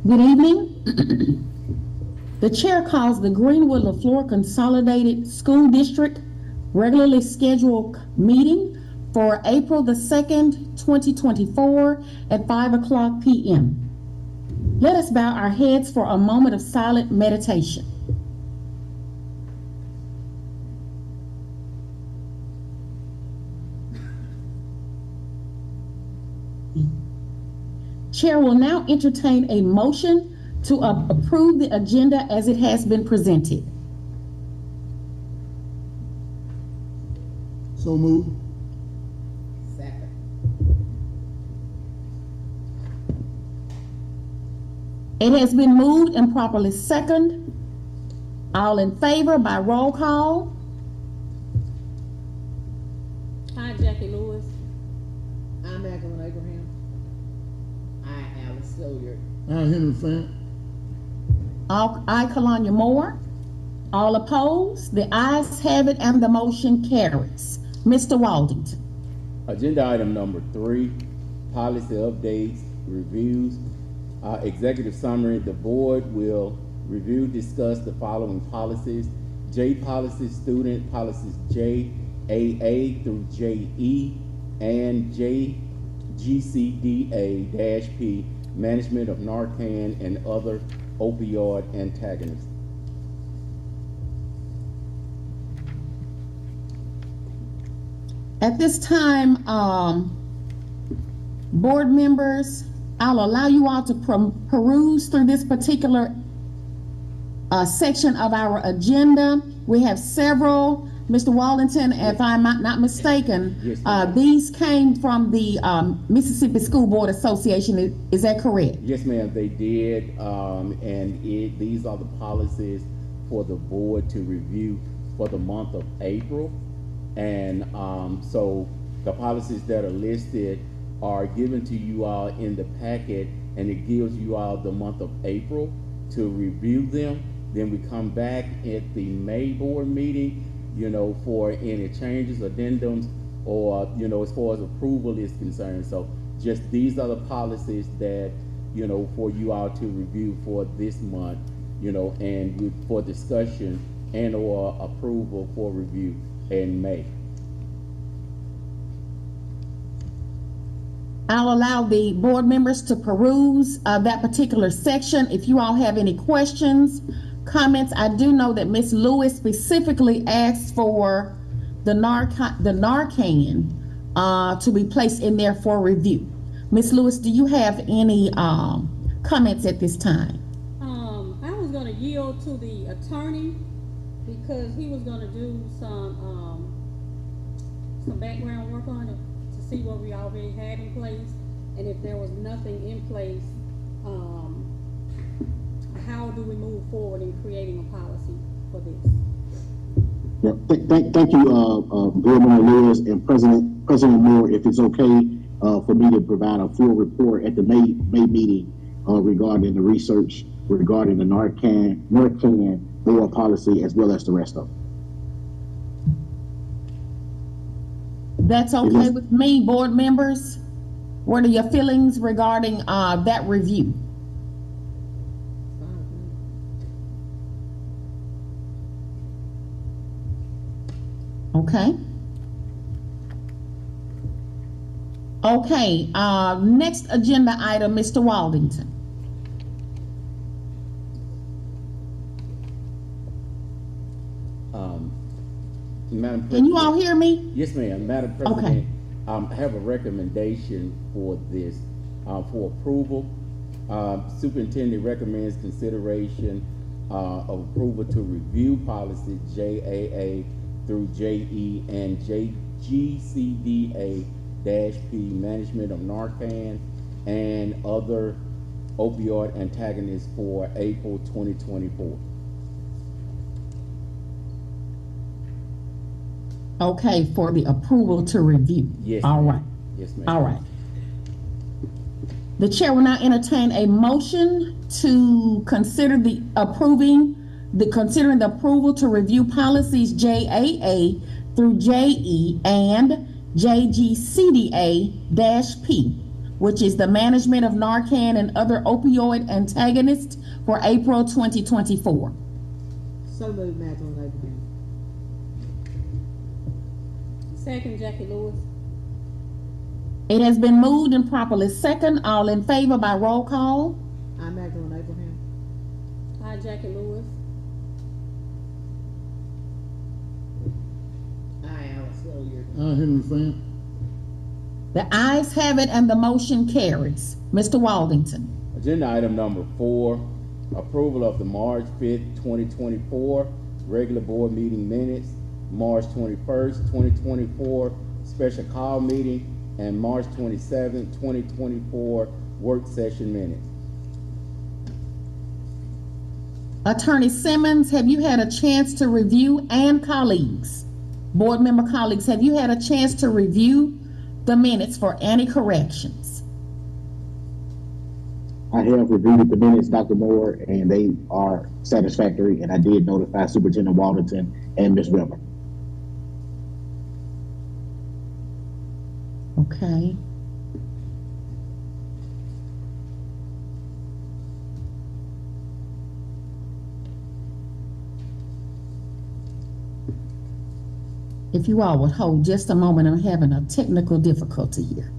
Good evening. The chair calls the Greenwood LaFleur Consolidated School District regularly scheduled meeting for April the 2nd, 2024 at 5:00 p.m. Let us bow our heads for a moment of silent meditation. Chair will now entertain a motion to approve the agenda as it has been presented. So moved. Second. It has been moved and properly seconded. All in favor by roll call. Hi, Jackie Lewis. I'm Magdalene Abraham. I, Alice Hilliard. Henry Fant. I, Kalanya Moore. All opposed? The ayes have it and the motion carries. Mr. Waldington. Agenda item number 3, policy updates, reviews. Executive summary, the board will review, discuss the following policies. J policies, student policies JAA through JE and JGCDA-P, management of Narcan and other opioid antagonists. At this time, board members, I'll allow you all to peruse through this particular section of our agenda. We have several. Mr. Waldington, if I'm not mistaken, Yes, these came from the Mississippi School Board Association. Is that correct? Yes, ma'am, they did, and these are the policies for the board to review for the month of April. And so the policies that are listed are given to you all in the packet, and it gives you all the month of April to review them. Then we come back at the May board meeting, for any changes, addendums, or, as far as approval is concerned. So just these are the policies that, for you all to review for this month, and for discussion and or approval for review in May. I'll allow the board members to peruse that particular section. If you all have any questions, comments, I do know that Ms. Lewis specifically asked for the Narcan to be placed in there for review. Ms. Lewis, do you have any comments at this time? I was gonna yield to the attorney because he was gonna do some background work on it to see what we already had in place, and if there was nothing in place, how do we move forward in creating a policy for this? Yeah, thank you, Board Member Lewis and President Moore. If it's okay for me to provide a full report at the May meeting regarding the research regarding the Narcan oral policy as well as the rest of it. That's okay with me, board members. What are your feelings regarding that review? Okay. Okay, next agenda item, Mr. Waldington. Madam President. Can you all hear me? Yes, ma'am. Madam President, I have a recommendation for this, for approval. Superintendent recommends consideration of approval to review policy JAA through JE and JGCDA-P, management of Narcan and other opioid antagonists for April 2024. Okay, for the approval to review. Yes. All right. Yes, ma'am. All right. The chair will now entertain a motion to consider considering the approval to review policies JAA through JE and JGCDA-P which is the management of Narcan and other opioid antagonists for April 2024. So moved, Magdalene Abraham. Second, Jackie Lewis. It has been moved and properly second. All in favor by roll call? I, Magdalene Abraham. I, Jackie Lewis. I, Alice Hilliard. Henry Fam. The ayes have it and the motion carries. Mr. Waldington. Agenda item number 4, approval of the March 5th, 2024 regular board meeting minutes, March 21st, 2024 special call meeting, and March 27th, 2024 work session minutes. Attorney Simmons, have you had a chance to review, and colleagues, board member colleagues, have you had a chance to review the minutes for any corrections? I have reviewed the minutes, Dr. Moore, and they are satisfactory, and I did notify Superintendent Waldington and Ms. Weber. Okay. If you all would hold just a moment, I'm having a technical difficulty here.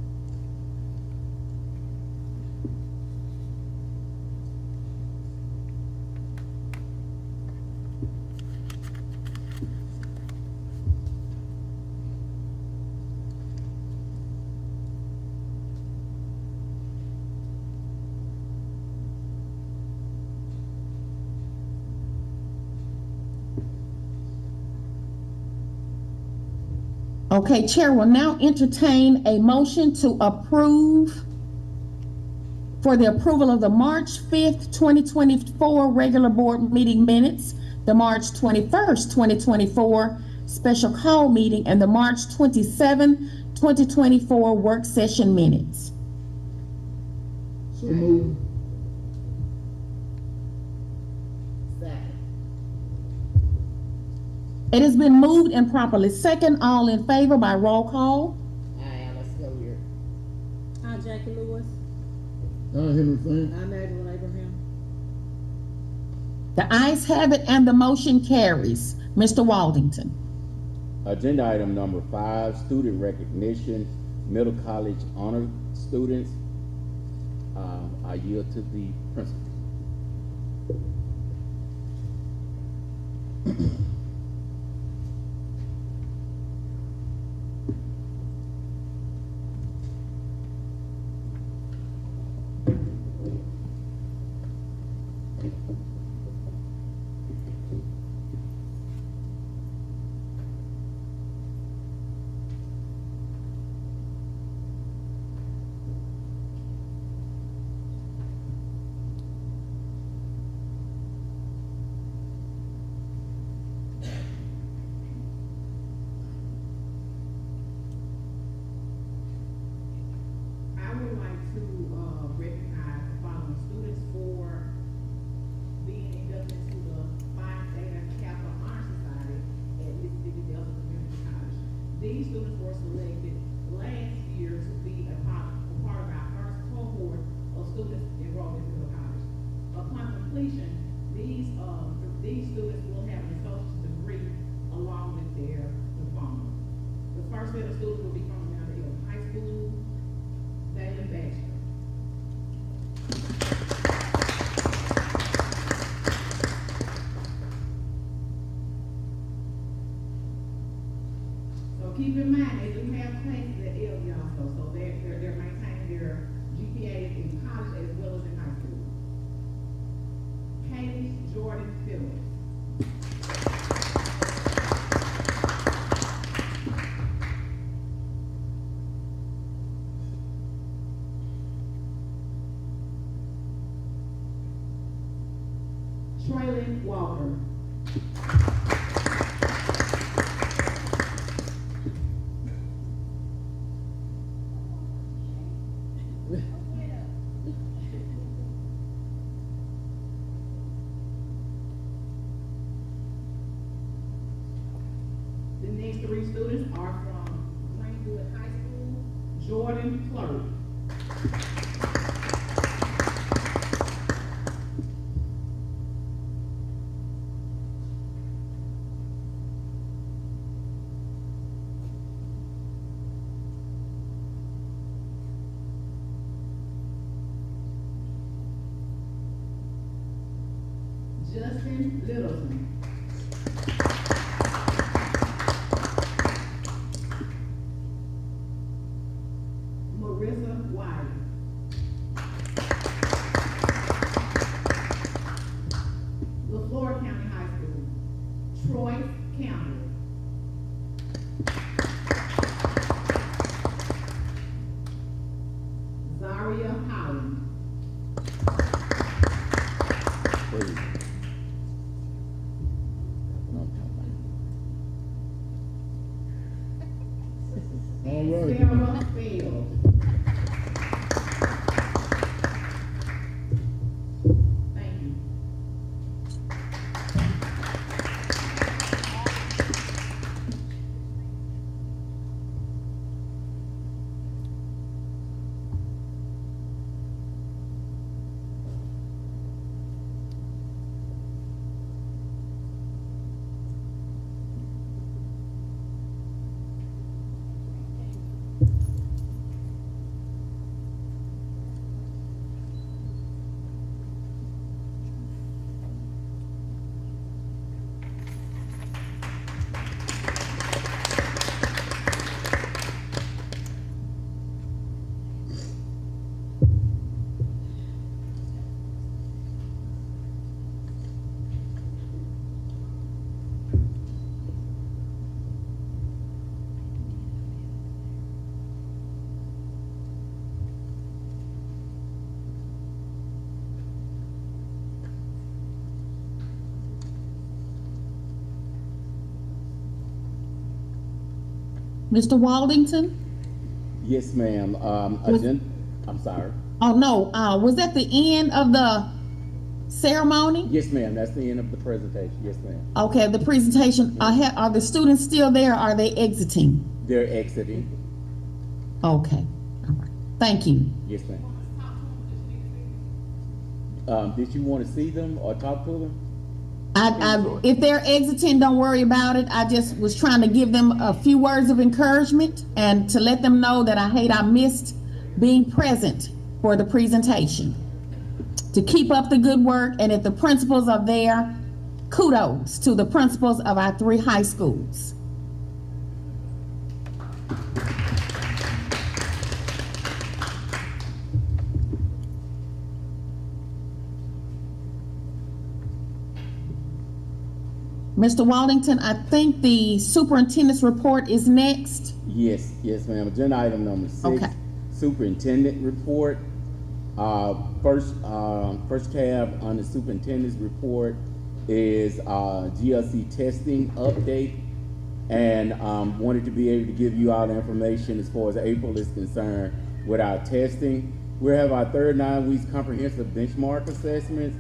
Okay, Chair will now entertain a motion to approve for the approval of the March 5th, 2024 regular board meeting minutes, the March 21st, 2024 special call meeting, and the March 27th, 2024 work session minutes. So moved. Second. It has been moved and properly second. All in favor by roll call? I, Alice Hilliard. I, Jackie Lewis. Henry Fam. I, Magdalene Abraham. The ayes have it and the motion carries. Mr. Waldington. Agenda item number 5, student recognition, middle college honor students. I yield to the principal. I would like to recognize the following students for being inducted to the Phi Theta Kappa Honor Society at Mississippi Delta Community College. These students were selected last year to be a part of our first cohort of students enrolled into the college. Upon completion, these students will have an associate's degree along with their diploma. The first set of students will be from Mount Hill High School, Dalen Baxter. So keep in mind, they do have classes at LV also, so they're maintaining their GPAs in college as well as in high school. Kaylee Jordan Phillips. Traylon Walker. The next 3 students are from Greenwood High School. Jordan Clerk. Justin Littleton. Marissa Wiley. LaFleur County High School. Troy Campbell. Zaria Holland. Please. All right. Sarah Field. Thank you. Mr. Waldington? Yes, ma'am. I'm sorry. Oh, no, was that the end of the ceremony? Yes, ma'am. That's the end of the presentation. Yes, ma'am. Okay, the presentation, are the students still there, or are they exiting? They're exiting. Okay, all right, thank you. Yes, ma'am. Did you want to see them or talk to them? If they're exiting, don't worry about it. I just was trying to give them a few words of encouragement and to let them know that I missed being present for the presentation. To keep up the good work, and if the principals are there, kudos to the principals of our 3 high schools. Mr. Waldington, I think the superintendent's report is next. Yes, ma'am. Agenda item number 6. Okay. Superintendent report. First tab on the superintendent's report is GLC testing update, and wanted to be able to give you all the information as far as April is concerned with our testing. We have our third 9 weeks comprehensive benchmark assessments.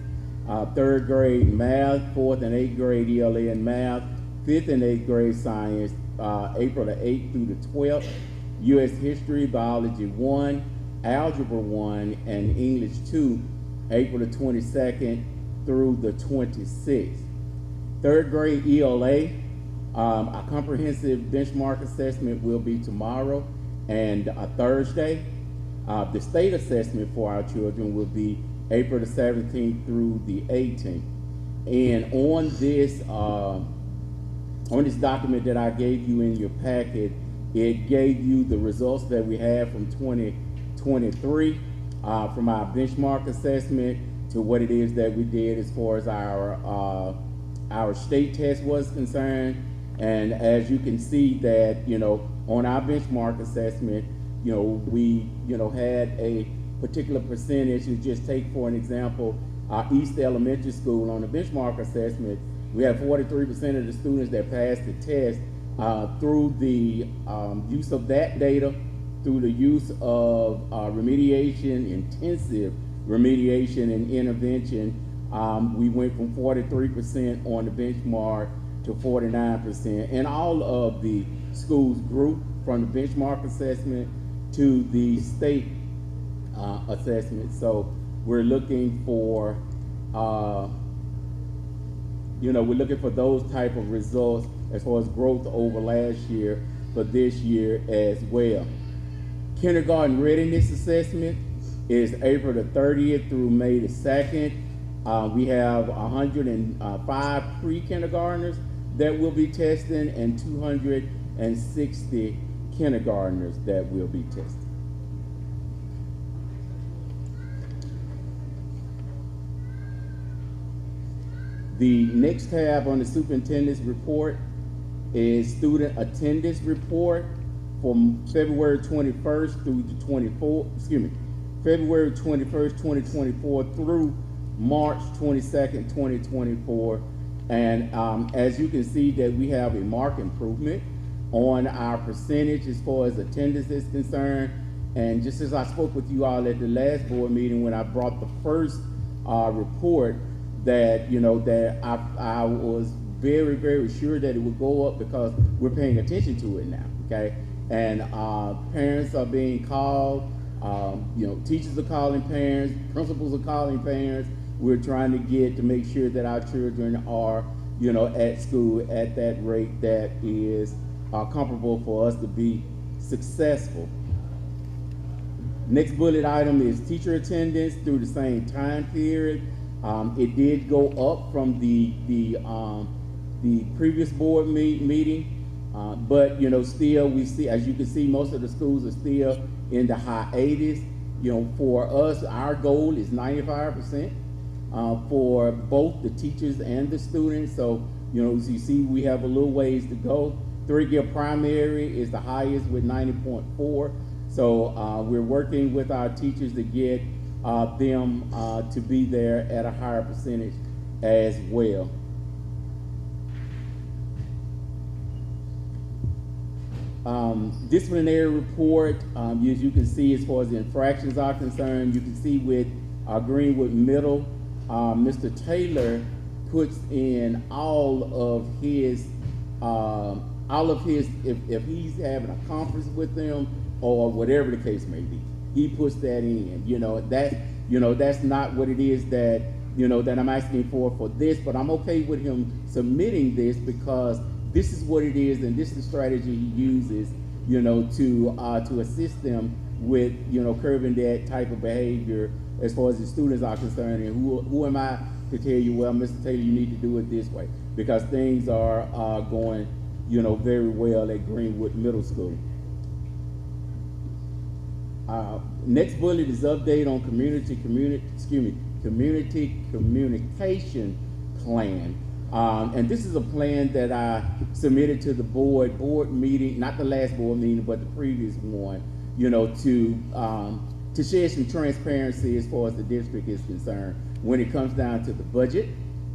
3rd grade math, 4th and 8th grade ELA and math, 5th and 8th grade science, April the 8th through the 12th, U.S. history, biology 1, algebra 1, and English 2, April the 22nd through the 26th. 3rd grade ELA, a comprehensive benchmark assessment will be tomorrow and Thursday. The state assessment for our children will be April the 17th through the 18th. And on this document that I gave you in your packet, it gave you the results that we had from 2023, from our benchmark assessment to what it is that we did as far as our state test was concerned. And as you can see that, on our benchmark assessment, we, had a particular percentage. To just take for an example, our East Elementary School on the benchmark assessment, we had 43% of the students that passed the test through the use of that data, through the use of remediation, intensive remediation and intervention. We went from 43% on the benchmark to 49%, and all of the schools grew from the benchmark assessment to the state assessment. So we're looking for, we're looking for those type of results as far as growth over last year for this year as well. Kindergarten readiness assessment is April the 30th through May the 2nd. We have 105 pre-kindergartners that will be testing and 260 kindergartners that will be tested. The next tab on the superintendent's report is student attendance report from February 21st through the 24th, February 21st, 2024 through March 22nd, 2024. And as you can see that we have a marked improvement on our percentage as far as attendance is concerned. And just as I spoke with you all at the last board meeting when I brought the first report, that that I was very, very sure that it would go up because we're paying attention to it now, okay? And parents are being called, teachers are calling parents, principals are calling parents. We're trying to make sure that our children are, at school at that rate that is comparable for us to be successful. Next bullet item is teacher attendance through the same time period. It did go up from the previous board meeting, but still we see, as you can see, most of the schools are still in the high 80s. For us, our goal is 95% for both the teachers and the students. So as you see, we have a little ways to go. Three-year primary is the highest with 90.4. So we're working with our teachers to get them to be there at a higher percentage as well. Disciplinary report, as you can see, as far as the infractions are concerned, you can see with Greenwood Middle, Mr. Taylor puts in all of his, if he's having a conference with them or whatever the case may be, he puts that in. That's not what it is that that I'm asking for this, but I'm okay with him submitting this because this is what it is, and this is the strategy he uses, to assist them with, curbing that type of behavior as far as the students are concerned. And who am I to tell you, well, Mr. Taylor, you need to do it this way, because things are going, very well at Greenwood Middle School. Next bullet is update on community communication plan. And this is a plan that I submitted to the board meeting, not the last board meeting, but the previous one, to share some transparency as far as the district is concerned. When it comes down to the budget,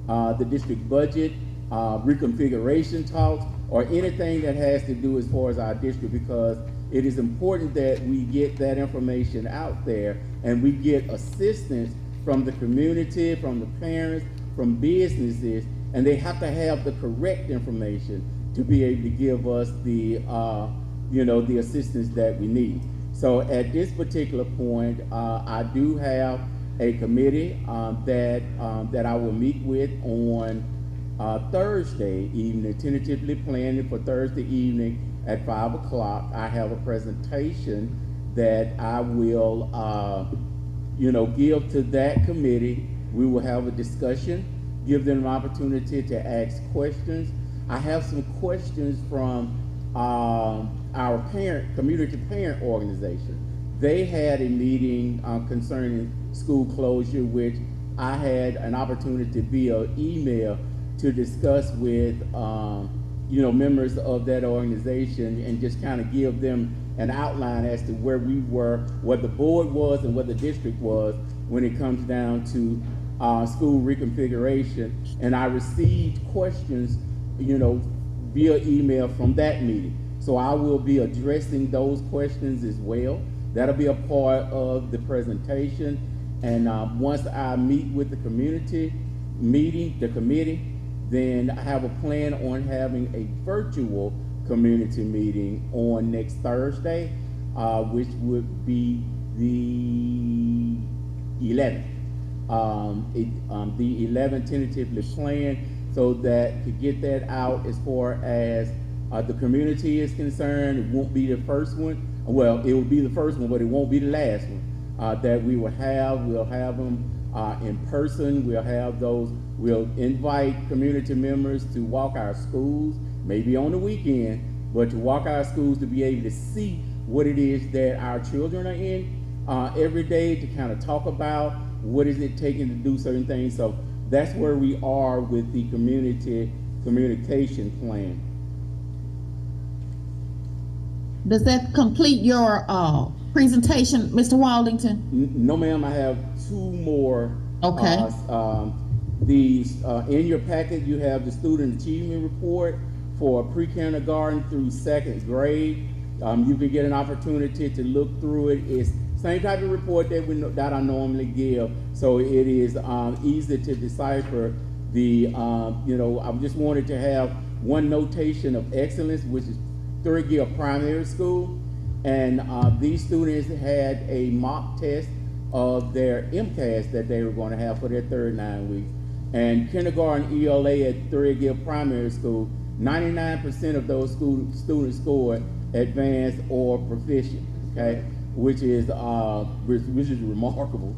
the district budget, reconfiguration talks, or anything that has to do as far as our district, because it is important that we get that information out there and we get assistance from the community, from the parents, from businesses, and they have to have the correct information to be able to give us the, the assistance that we need. So at this particular point, I do have a committee that I will meet with on Thursday evening, tentatively planning for Thursday evening at 5 o'clock. I have a presentation that I will, give to that committee. We will have a discussion, give them an opportunity to ask questions. I have some questions from our community parent organization. They had a meeting concerning school closure, which I had an opportunity via email to discuss with members of that organization and just kind of give them an outline as to where we were, what the board was and what the district was when it comes down to school reconfiguration. And I received questions, via email from that meeting. So I will be addressing those questions as well. That'll be a part of the presentation. And once I meet with the community, the committee, then I have a plan on having a virtual community meeting on next Thursday, which would be the 11th. The 11th tentatively planned so that to get that out as far as the community is concerned. It won't be the first one. Well, it will be the first one, but it won't be the last one that we will have. We'll have them in person. We'll have those. We'll invite community members to walk our schools, maybe on the weekend, but to walk our schools to be able to see what it is that our children are in every day, to kind of talk about what is it taking to do certain things. So that's where we are with the community communication plan. Does that complete your presentation, Mr. Waldington? No, ma'am, I have two more. Okay. In your packet, you have the student achievement report for pre-kindergarten through second grade. You can get an opportunity to look through it. It's same type of report that I normally give, so it is easy to decipher. I just wanted to have one notation of excellence, which is third year primary school, and these students had a mock test of their MCAS that they were going to have for their third 9 weeks. And kindergarten ELA at third year primary school, 99% of those students scored advanced or proficient, okay, which is remarkable,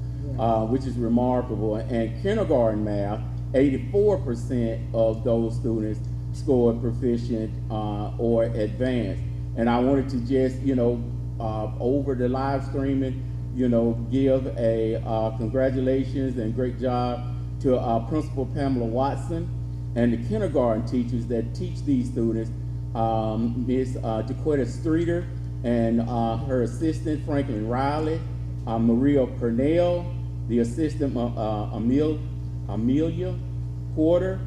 And kindergarten math, 84% of those students scored proficient or advanced. And I wanted to just, over the live streaming, give a congratulations and great job to Principal Pamela Watson and the kindergarten teachers that teach these students, Miss DeQuetta Streeter and her assistant Franklin Riley, Maria Purnell, the assistant Amelia Porter,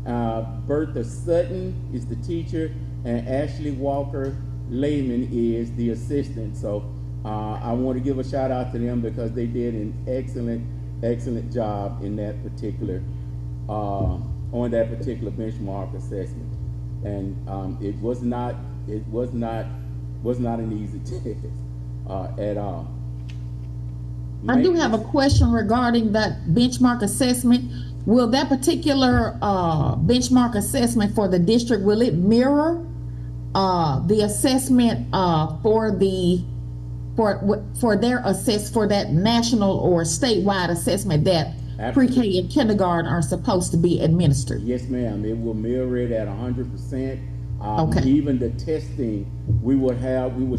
Bertha Sutton is the teacher, and Ashley Walker Lehman is the assistant. So I want to give a shout out to them because they did an excellent job in that particular on that particular benchmark assessment. And it was not an easy test at all. I do have a question regarding that benchmark assessment. Will that particular benchmark assessment for the district, will it mirror the assessment for that national or statewide assessment that pre-K and kindergarten are supposed to be administered? Yes, ma'am. It will mirror it at 100%. Okay. Even the testing, we would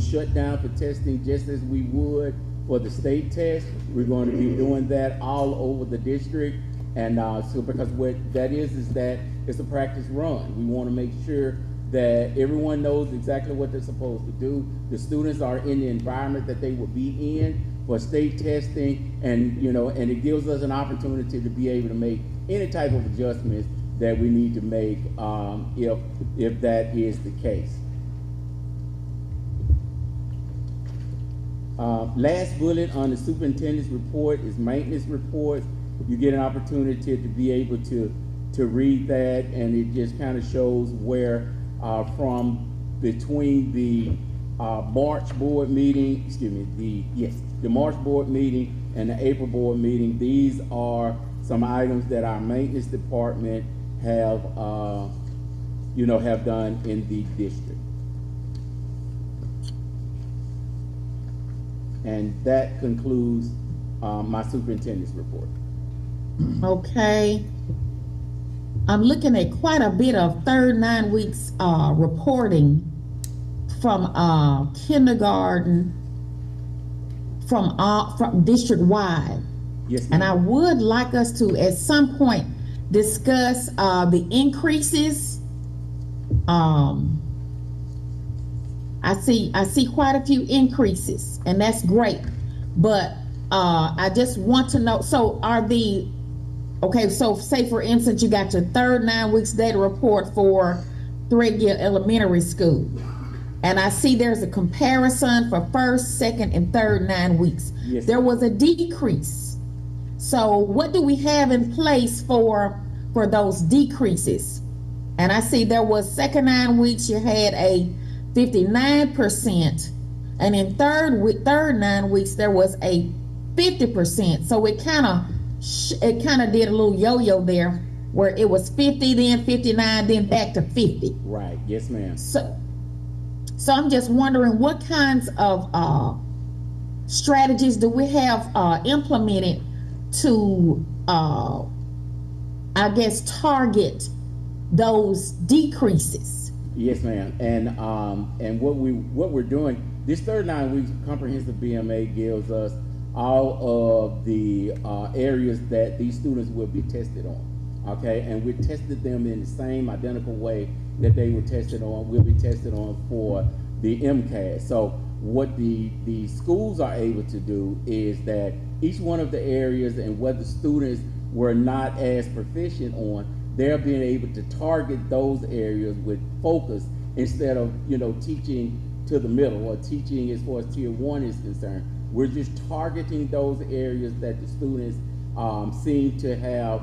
shut down for testing just as we would for the state test. We're going to be doing that all over the district. And so because what that is that it's a practice run. We want to make sure that everyone knows exactly what they're supposed to do. The students are in the environment that they will be in for state testing, and and it gives us an opportunity to be able to make any type of adjustments that we need to make if that is the case. Last bullet on the superintendent's report is maintenance reports. You get an opportunity to be able to read that, and it just kind of shows where from between the March board meeting, the March board meeting and the April board meeting. These are some items that our maintenance department have done in the district. And that concludes my superintendent's report. Okay. I'm looking at quite a bit of third 9 weeks reporting from kindergarten from district wide. Yes, ma'am. And I would like us to at some point discuss the increases. I see quite a few increases, and that's great. But I just want to know, so so say for instance, you got your third 9 weeks data report for Threadgill Elementary School. And I see there's a comparison for first, second, and third 9 weeks. Yes. There was a decrease. So what do we have in place for those decreases? And I see there was second 9 weeks, you had a 59%. And in third 9 weeks, there was a 50%. So it kind of did a little yo-yo there, where it was 50, then 59, then back to 50. Right. Yes, ma'am. So I'm just wondering what kinds of strategies do we have implemented to, I guess, target those decreases. Yes, ma'am. And what we're doing, this 39 weeks of comprehensive BMA gives us all of the areas that these students will be tested on. Okay, and we tested them in the same identical way that they were tested on. Will be tested on for the MCAS. So what the schools are able to do is that each one of the areas and what the students were not as proficient on, they're being able to target those areas with focus instead of, teaching to the middle or teaching as far as tier 1 is concerned. We're just targeting those areas that the students seem to have,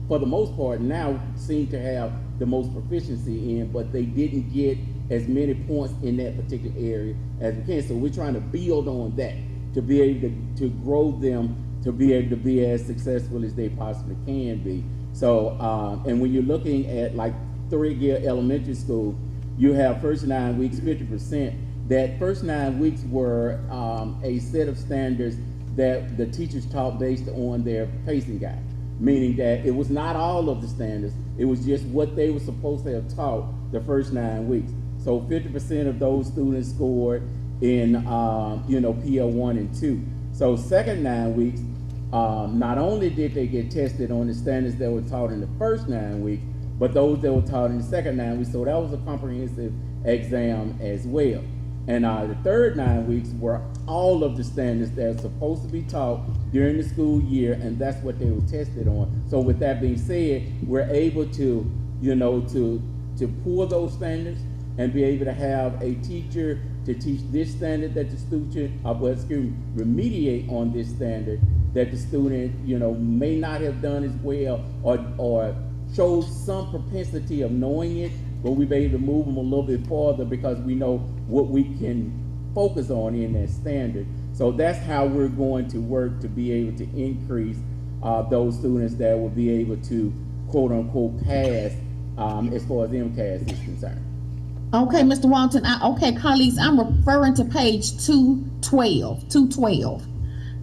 for the most part now, seem to have the most proficiency in, but they didn't get as many points in that particular area as we can. So we're trying to build on that to be able to grow them to be able to be as successful as they possibly can be. So, and when you're looking at like Thread Gear Elementary School, you have first 9 weeks, 50%. That first 9 weeks were a set of standards that the teachers taught based on their pacing guide, meaning that it was not all of the standards, it was just what they were supposed to have taught the first 9 weeks. So 50% of those students scored in, PL 1 and 2. So second 9 weeks, not only did they get tested on the standards that were taught in the first 9 weeks, but those that were taught in the second 9 weeks. So that was a comprehensive exam as well. And the third 9 weeks were all of the standards that are supposed to be taught during the school year, and that's what they were tested on. So with that being said, we're able to, to pull those standards and be able to have a teacher to teach this standard that the student, remediate on this standard that the student, may not have done as well or shows some propensity of knowing it, but we've been able to move them a little bit farther because we know what we can focus on in that standard. So that's how we're going to work to be able to increase those students that will be able to quote unquote pass as far as MCAS is concerned. Okay, Mr. Walton. Okay, colleagues, I'm referring to page 212.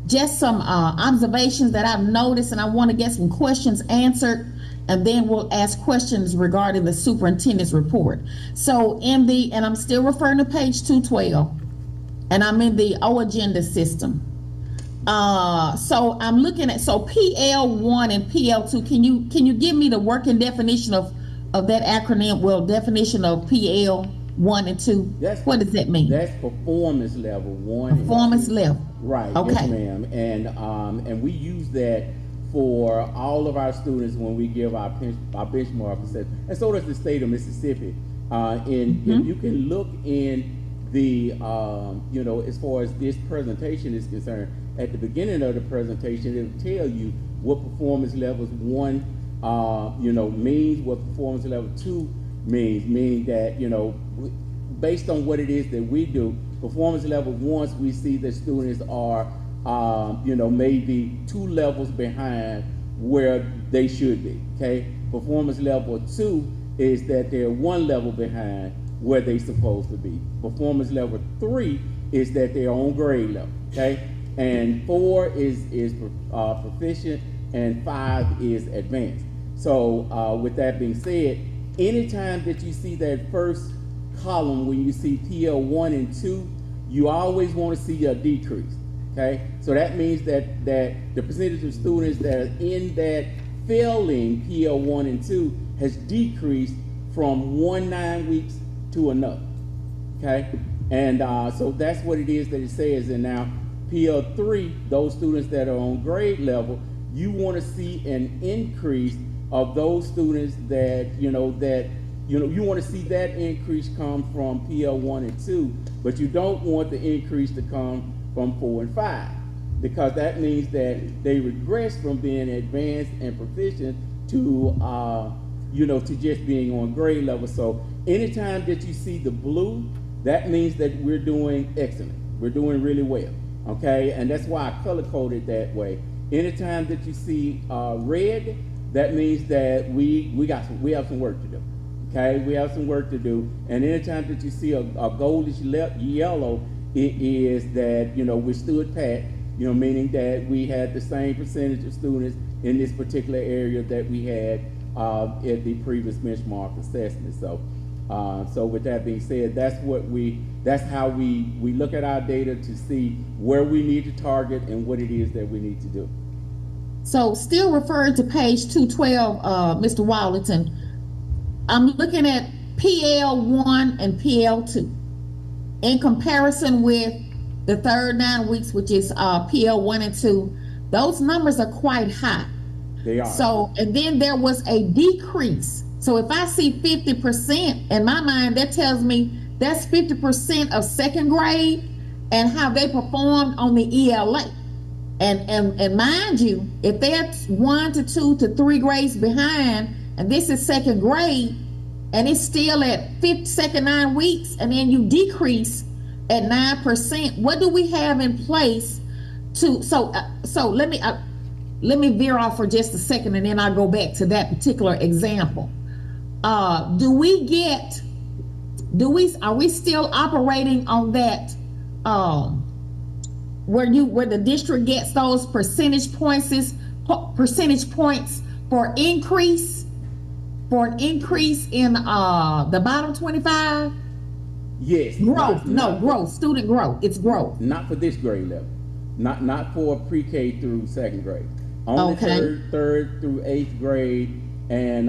Just some observations that I've noticed, and I want to get some questions answered, and then we'll ask questions regarding the superintendent's report. So and I'm still referring to page 212, and I'm in the O agenda system. So I'm looking at, PL1 and PL2, can you give me the working definition of that acronym? Well, definition of PL1 and 2. What does that mean? That's performance level 1. Performance level. Right. Okay. Yes, ma'am. And we use that for all of our students when we give our benchmark assessment, and so does the state of Mississippi. If you can look in the, as far as this presentation is concerned, at the beginning of the presentation, it will tell you what performance levels 1, means, what performance level 2 means, meaning that, based on what it is that we do, performance level 1, we see that students are, maybe 2 levels behind where they should be, okay? Performance level 2 is that they're 1 level behind where they're supposed to be. Performance level 3 is that they're on grade level, okay? And 4 is proficient, and 5 is advanced. So with that being said, anytime that you see that first column, when you see PL1 and 2, you always want to see a decrease, okay? So that means that the percentage of students that are in that failing PL1 and 2 has decreased from 1 9 weeks to another, okay? And so that's what it is that it says. And now PL3, those students that are on grade level, you want to see an increase of those students that, you want to see that increase come from PL1 and 2, but you don't want the increase to come from 4 and 5, because that means that they regress from being advanced and proficient to, to just being on grade level. So anytime that you see the blue, that means that we're doing excellent. We're doing really well, okay? And that's why I color coded that way. Anytime that you see red, that means that we have some work to do. Okay, we have some work to do. And anytime that you see a goldish yellow, it is that we stood pat you know, meaning that we had the same percentage of students in this particular area that we had at the previous benchmark assessment. So with that being said, that's how we look at our data to see where we need to target and what it is that we need to do. So still referring to page 212, Mr. Wallington, I'm looking at PL1 and PL2 in comparison with the third 9 weeks, which is PL1 and 2. Those numbers are quite high. They are. So, and then there was a decrease. So if I see 50%, in my mind, that tells me that's 50% of second grade and how they performed on the ELA. And mind you, if they're 1 to 2 to 3 grades behind, and this is second grade, and it's still at second 9 weeks, and then you decrease at 9%, what do we have in place to, so let me veer off for just a second, and then I'll go back to that particular example. Are we still operating on that, where the district gets those percentage points for increase, an increase in the bottom 25? Yes. Growth, student growth, it's growth. Not for this grade level. Not for pre-K through second grade. Only Okay. third through 8th grade, and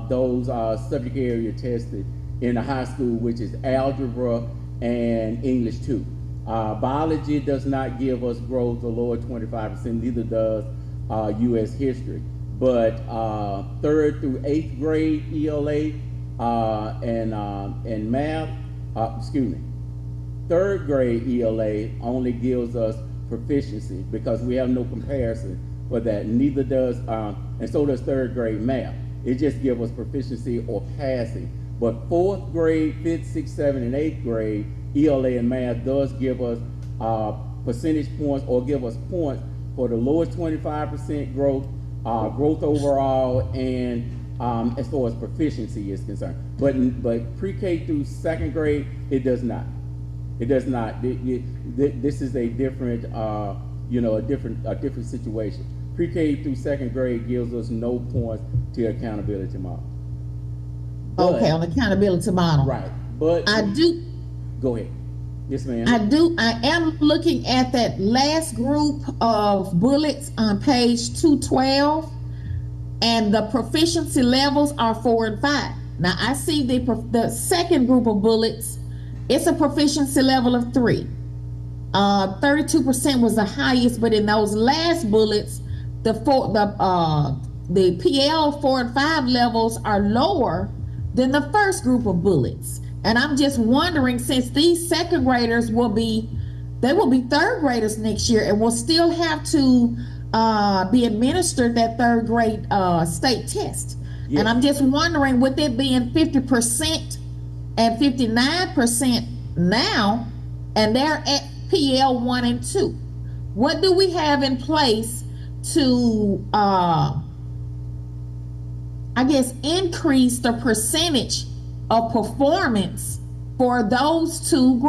those are subject area tested in the high school, which is algebra and English 2. Biology does not give us growth or lower 25%, neither does U.S. history. But 3rd through 8th grade ELA and math, 3rd grade ELA only gives us proficiency because we have no comparison for that. Neither does, and so does 3rd grade math. It just gives us proficiency or passing. But 4th grade, 5th, 6th, 7th, and 8th grade ELA and math does give us percentage points or give us points for the lowest 25% growth, growth overall, and as far as proficiency is concerned. But pre-K through second grade, it does not. It does not. This is a different, a different situation. Pre-K through second grade gives us no points to the accountability model. Okay, on the accountability model. Right, but go ahead. Yes, ma'am. I am looking at that last group of bullets on page 212, and the proficiency levels are 4 and 5. Now I see the second group of bullets, it's a proficiency level of 3. 32% was the highest, but in those last bullets, the PL 4 and 5 levels are lower than the first group of bullets. And I'm just wondering, since these second graders will be 3rd graders next year and will still have to be administered that 3rd grade state test. Yes. And I'm just wondering, with it being 50% and 59% now, and they're at PL 1 and 2, what do we have in place to, increase the percentage of performance for those two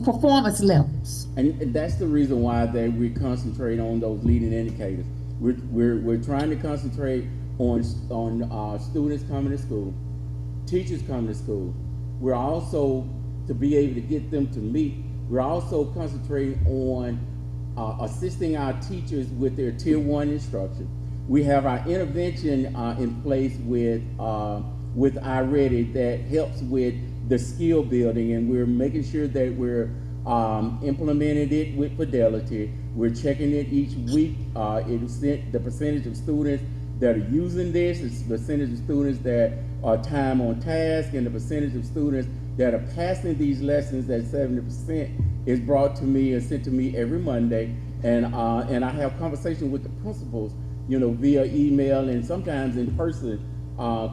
performance levels? And that's the reason why we concentrate on those leading indicators. We're trying to concentrate on students coming to school, teachers coming to school. We're also, to be able to get them to meet, we're also concentrating on assisting our teachers with their Tier 1 instruction. We have our intervention in place with iReady that helps with the skill building, and we're making sure that we're implementing it with fidelity. We're checking it each week. The percentage of students that are using this, the percentage of students that are time on task, and the percentage of students that are passing these lessons at 70% is brought to me and sent to me every Monday. And I have conversations with the principals, via email and sometimes in person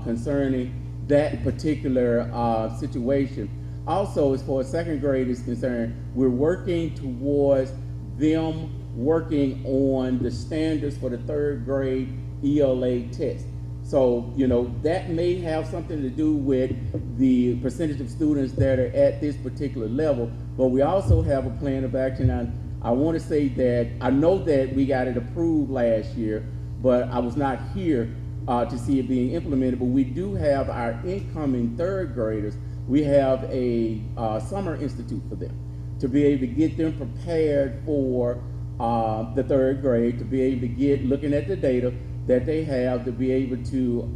concerning that particular situation. Also, as far as second grade is concerned, we're working towards them working on the standards for the 3rd grade ELA test. So, that may have something to do with the percentage of students that are at this particular level, but we also have a plan of action on I want to say that I know that we got it approved last year, but I was not here to see it being implemented. But we do have our incoming third graders. We have a summer institute for them to be able to get them prepared for the third grade, to be able to get looking at the data that they have, to be able to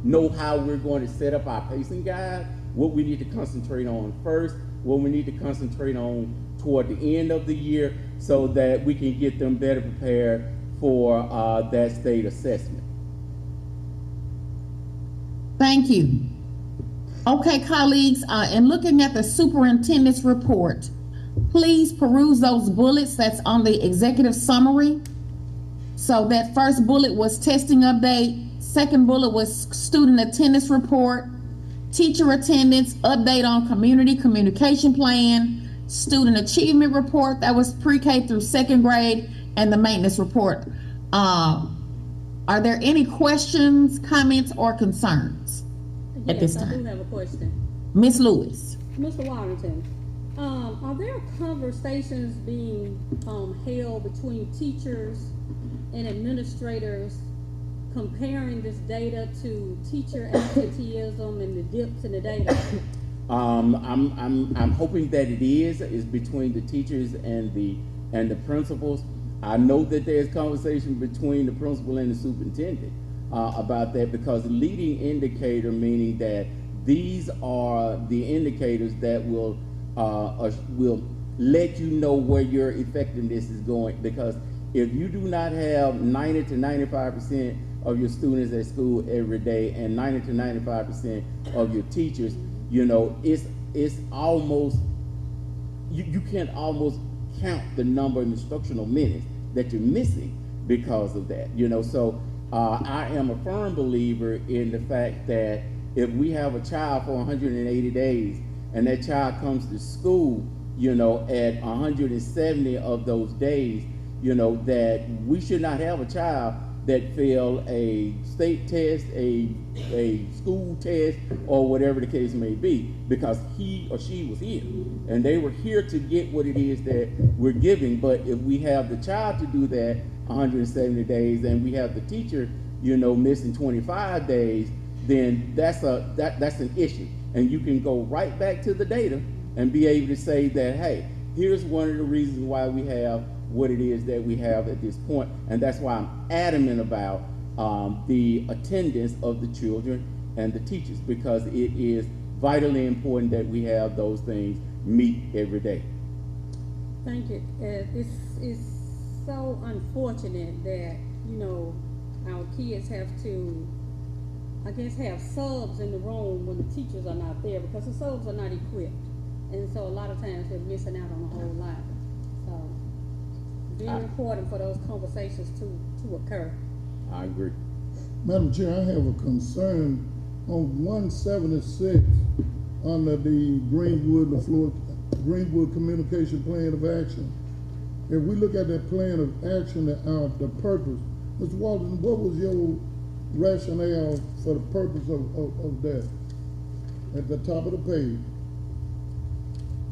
know how we're going to set up our pacing guide, what we need to concentrate on first, what we need to concentrate on toward the end of the year, so that we can get them better prepared for that state assessment. Thank you. Okay, colleagues, in looking at the superintendent's report, please peruse those bullets that's on the executive summary. So that first bullet was testing update, second bullet was student attendance report, teacher attendance, update on community communication plan, student achievement report, that was pre-K through second grade, and the maintenance report. Are there any questions, comments, or concerns at this Yes, I do time? have a question. Ms. Lewis? Mr. Warrington, are there conversations being held between teachers and administrators comparing this data to teacher absenteeism and the dips in the data? I'm hoping that it is between the teachers and the principals. I know that there's conversation between the principal and the superintendent about that, because the leading indicator, meaning that these are the indicators that will let you know where your effectiveness is going. Because if you do not have 90 to 95% of your students at school every day and 90 to 95% of your teachers, you know, it's almost, you can almost count the number of instructional minutes that you're missing because of that, you know. So I am a firm believer in the fact that if we have a child for 180 days and that child comes to school, you know, at 170 of those days, you know, that we should not have a child that failed a state test, a school test, or whatever the case may be, because he or she was here. And they were here to get what it is that we're giving. But if we have the child to do that 170 days and we have the teacher, you know, missing 25 days, then that's an issue. And you can go right back to the data and be able to say that, hey, here's one of the reasons why we have what it is that we have at this point. And that's why I'm adamant about the attendance of the children and the teachers, because it is vitally important that we have those things meet every day. Thank you. It's so unfortunate that, you know, our kids have to, I guess, have subs in the room when the teachers are not there, because the subs are not equipped. And so a lot of times they're missing out on a whole lot. So very important for those conversations to occur. I agree. Madam Chair, I have a concern on 176 under the Greenwood Communication Plan of Action. If we look at that plan of action, the purpose, Mr. Walton, what was your rationale for the purpose of that? At the top of the page.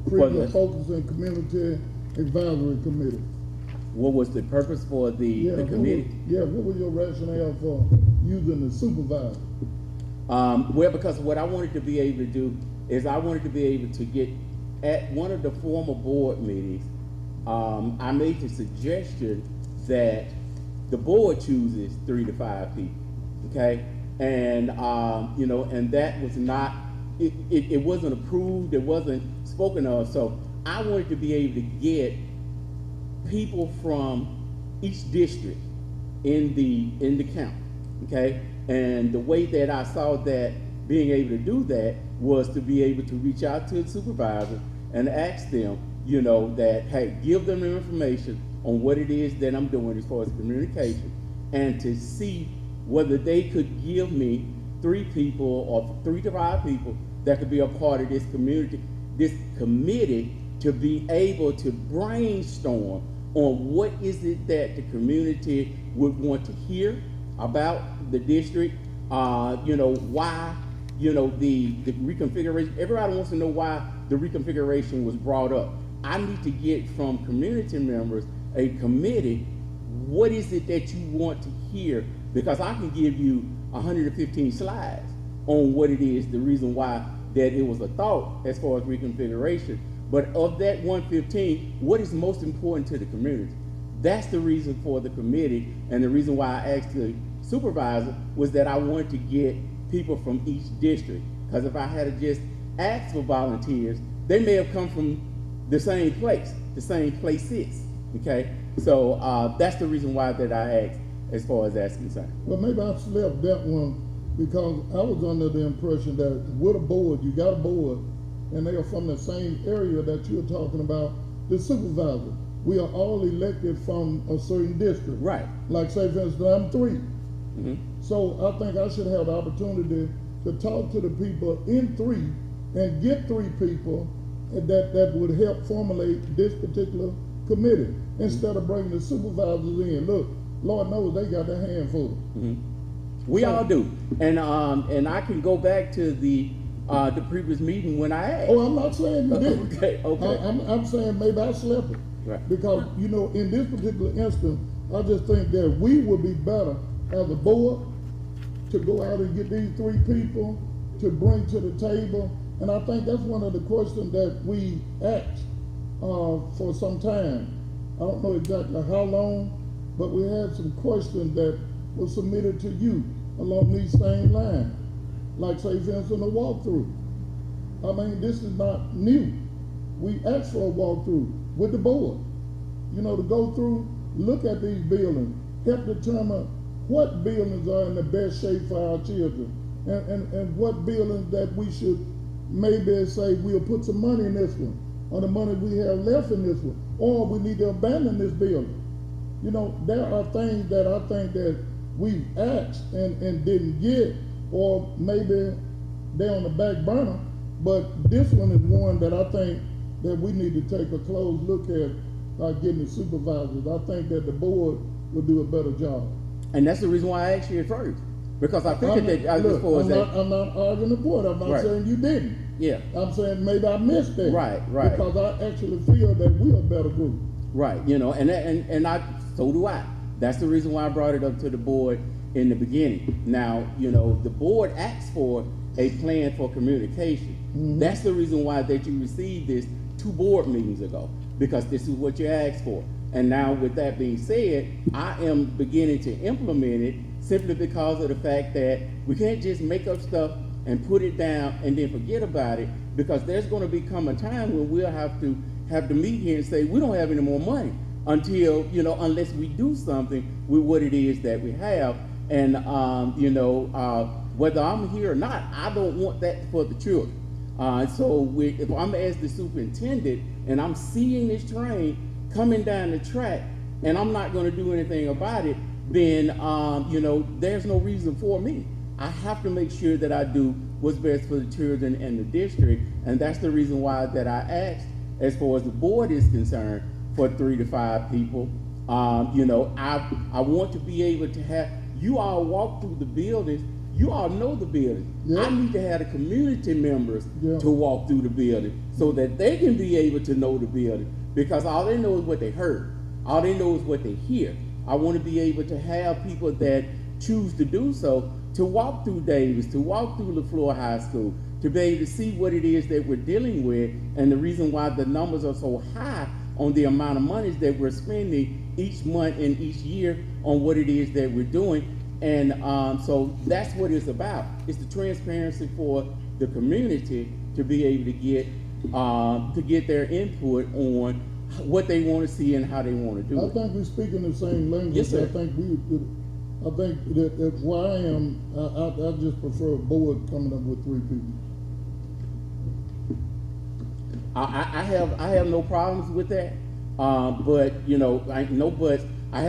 Critical focus and community advisory committee. What was the purpose for the committee? What was your rationale for using the supervisor? Well, because what I wanted to be able to do is I wanted to be able to get at one of the former board meetings. I made the suggestion that the board chooses 3 to 5 people, okay? And, you know, and that was not, it wasn't approved, it wasn't spoken of. So I wanted to be able to get people from each district in the county, okay? And the way that I saw that being able to do that was to be able to reach out to the supervisor and ask them, you know, that, hey, give them the information on what it is that I'm doing as far as communication, and to see whether they could give me 3 people or 3 to 5 people that could be a part of this community, this committee, to be able to brainstorm on what is it that the community would want to hear about the district, you know, why, you know, the reconfiguration. Everybody wants to know why the reconfiguration was brought up. I need to get from community members a committee. What is it that you want to hear? Because I can give you 115 slides on what it is, the reason why that it was a thought as far as reconfiguration. But of that 115, what is most important to the community? That's the reason for the committee, and the reason why I asked the supervisor was that I wanted to get people from each district. Because if I had just asked for volunteers, they may have come from the same place, the same places, okay? So that's the reason why that I asked as far as that's concerned. Well, maybe I slept that one because I was under the impression that with a board, you got a board, and they are from the same area that you're talking about, the supervisor. We are all elected from a certain district. Right. Like say for instance, I'm 3. Mm-hmm. So I think I should have the opportunity to talk to the people in 3 and get 3 people that would help formulate this particular committee instead of bringing the supervisors in. Look, Lord knows they got their hand full. Mm-hmm. We all do, and I can go back to the previous meeting when I asked. Oh, I'm not saying you didn't. Okay. I'm saying maybe I slept it. Right. Because, you know, in this particular instance, I just think that we would be better as a board to go out and get these 3 people to bring to the table. And I think that's one of the questions that we asked for some time. I don't know exactly how long, but we had some questions that were submitted to you along these same lines. Like say, for instance, a walkthrough. I mean, this is not new. We asked for a walkthrough with the board. You know, to go through, look at these buildings, help determine what buildings are in the best shape for our children, and what buildings that we should maybe say we'll put some money in this one, or the money we have left in this one, or we need to abandon this building. You know, there are things that I think that we asked and didn't get, or maybe they're on the back burner, but this one is one that I think that we need to take a close look at getting the supervisors. I think that the board will do a better job. And that's the reason why I asked you at first, because I figured that Look, I'm that. not arguing the point. I'm not Right. saying you didn't. Yeah. I'm saying maybe I missed that. Right. Because I actually feel that we're a better group. Right, you know, and so do I. That's the reason why I brought it up to the board in the beginning. Now, you know, the board asked for a plan for communication. Mm-hmm. That's the reason why that you received this 2 board meetings ago, because this is what you asked for. And now with that being said, I am beginning to implement it simply because of the fact that we can't just make up stuff and put it down and then forget about it, because there's going to become a time when we'll have to meet here and say we don't have any more money until, you know, unless we do something with what it is that we have. And you know, whether I'm here or not, I don't want that for the children. So if I'm as the superintendent and I'm seeing this train coming down the track and I'm not going to do anything about it, then you know, there's no reason for me. I have to make sure that I do what's best for the children and the district, and that's the reason why that I asked, as far as the board is concerned, for 3 to 5 people. You know, I want to be able to have you all walk through the buildings. You all know the building. Yeah. I need to have the community members Yeah. to walk through the building so that they can be able to know the building, because all they know is what they heard. All they know is what they hear. I want to be able to have people that choose to do so to walk through Davis, to walk through LaFleur High School, to be able to see what it is that we're dealing with, and the reason why the numbers are so high on the amount of monies that we're spending each month and each year on what it is that we're doing. And so that's what it's about. It's the transparency for the community to be able to get their input on what they want to see and how they want to do I it. think we speak in the same language. Yes, sir. I think that where I am, I just prefer a board coming up with 3 people. I have no problems with that, but you know, I have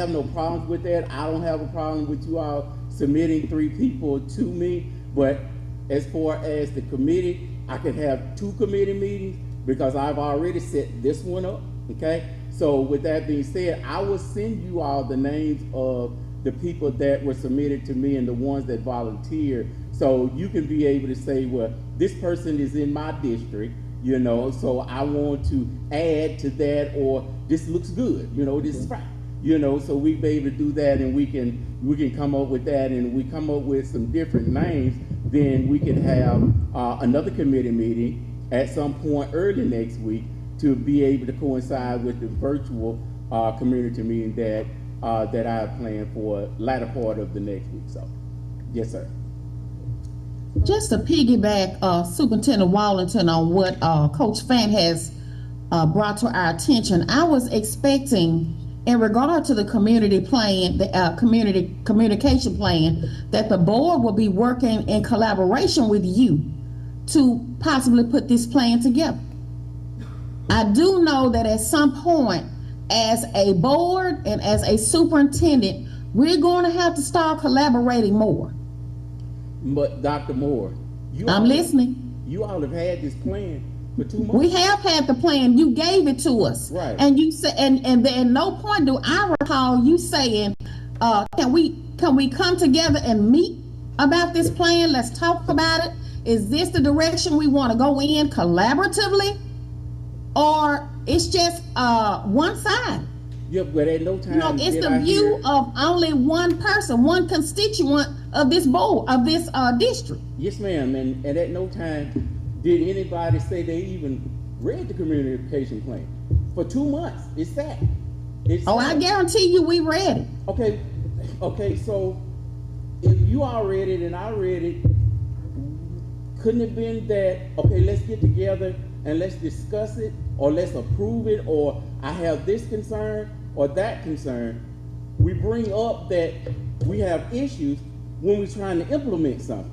no problems with that. I don't have a problem with you all submitting 3 people to me, but as far as the committee, I could have 2 committee meetings because I've already set this one up, okay? So with that being said, I will send you all the names of the people that were submitted to me and the ones that volunteered, so you can be able to say, well, this person is in my district, you know, so I want to add to that, or this looks good, you know, this is right, you know, so we be able to do that, and we can come up with that, and we come up with some different names, then we can have another committee meeting at some point early next week to be able to coincide with the virtual community meeting that I have planned for latter part of the next week. So, yes, sir. Just to piggyback Superintendent Wallington on what Coach Fan has brought to our attention, I was expecting, in regard to the community plan, the community communication plan, that the board will be working in collaboration with you to possibly put this plan together. I do know that at some point, as a board and as a superintendent, we're going to have to start collaborating more. But Dr. Moore, I'm listening. You all have had this plan for 2 months. We have had the plan. You gave it to us. Right. And you said, and at no point do I recall you saying, can we come together and meet about this plan? Let's talk about it. Is this the direction we want to go in collaboratively? Or it's just one side? Yeah, but at no time. You know, it's did the I view hear- of only one person, one constituent of this board, of this district. Yes, ma'am. And at no time did anybody say they even read the communication plan. For 2 months, it's that. Oh, I guarantee you we read it. Okay, so if you all read it and I read it, couldn't it have been that, okay, let's get together and let's discuss it, or let's approve it, or I have this concern or that concern? We bring up that we have issues when we're trying to implement something.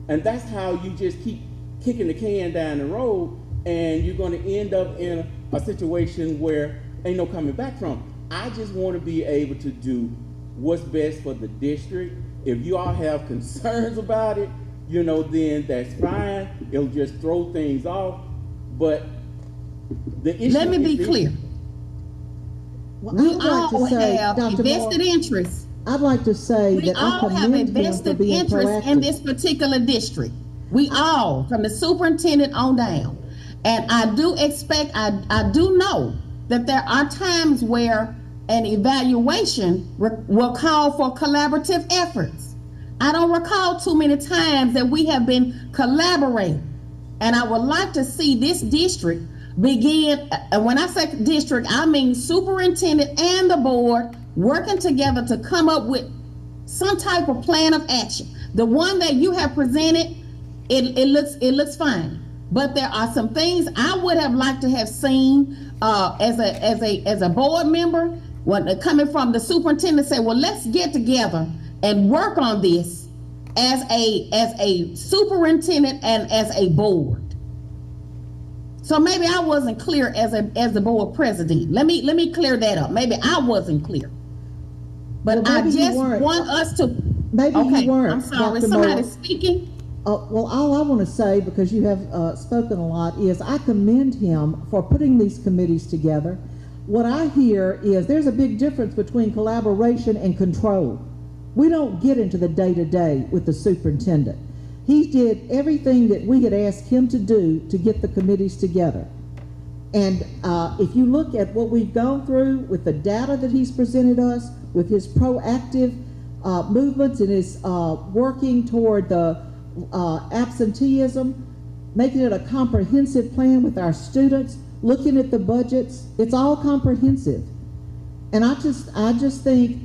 And that's how you just keep kicking the can down the road, and you're going to end up in a situation where ain't no coming back from. I just want to be able to do what's best for the district. If you all have concerns about it, you know, then that's fine. It'll just throw things off. But the issue Let me be is clear. Well, We I'd like to all say, have Dr. invested Moore, interests. I'd like to say We that I all have commend him for invested being interest in proactive. this particular district. We all, from the superintendent on down. And I do expect, I do know that there are times where an evaluation will call for collaborative efforts. I don't recall too many times that we have been collaborating. And I would like to see this district begin, and when I say district, I mean superintendent and the board working together to come up with some type of plan of action. The one that you have presented, it looks fine. But there are some things I would have liked to have seen as a board member, when coming from the superintendent, say, well, let's get together and work on this as a superintendent and as a board. So maybe I wasn't clear as the board president. Let me clear that up. Maybe I wasn't clear. But Well, I maybe you just weren't. want us to. Maybe you Okay, weren't, I'm sorry. Dr. Somebody Moore. speaking. Well, all I want to say, because you have spoken a lot, is I commend him for putting these committees together. What I hear is there's a big difference between collaboration and control. We don't get into the day-to-day with the superintendent. He did everything that we had asked him to do to get the committees together. And if you look at what we've gone through with the data that he's presented us, with his proactive movements and his working toward the absenteeism, making it a comprehensive plan with our students, looking at the budgets, it's all comprehensive. And I just think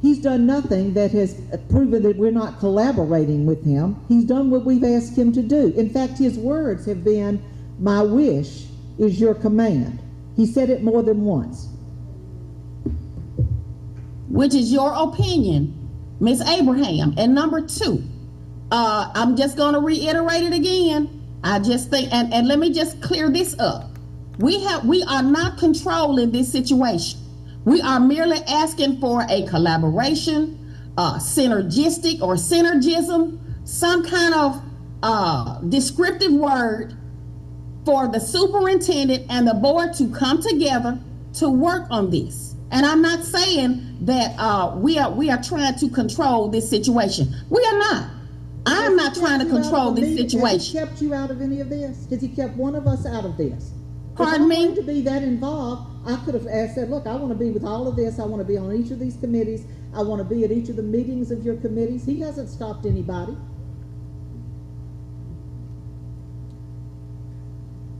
he's done nothing that has proven that we're not collaborating with him. He's done what we've asked him to do. In fact, his words have been, "My wish is your command." He said it more than once. Which is your opinion, Ms. Abraham. And number two, I'm just going to reiterate it again. I just think, and let me just clear this up. We are not controlling this situation. We are merely asking for a collaboration, synergistic or synergism, some kind of descriptive word for the superintendent and the board to come together to work on this. And I'm not saying that we are trying to control this situation. We are not. I'm not trying to Has he kept you out control of the this meeting? situation. Has he kept you out of any of this? Has he kept one of us out of this? Pardon me? If I wanted to be that involved, I could have said, look, I want to be with all of this. I want to be on each of these committees. I want to be at each of the meetings of your committees. He hasn't stopped anybody.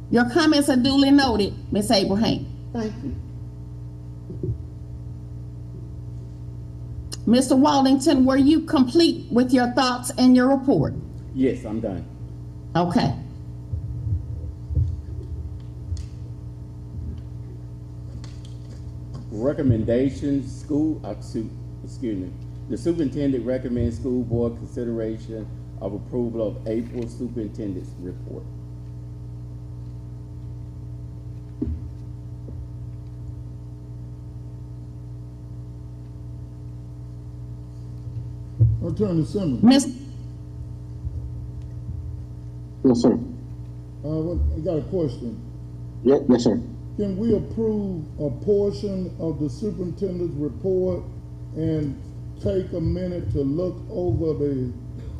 Your comments are duly noted, Ms. Abraham. Thank you. Mr. Waldington, were you complete with your thoughts and your report? Yes, I'm done. Okay. Recommendations, excuse me. The superintendent recommends school board consideration of approval of April superintendent's report. Attorney Simmons, Miss, Yes, sir. I got a question. Yes, sir. Can we approve a portion of the superintendent's report and take a minute to look over the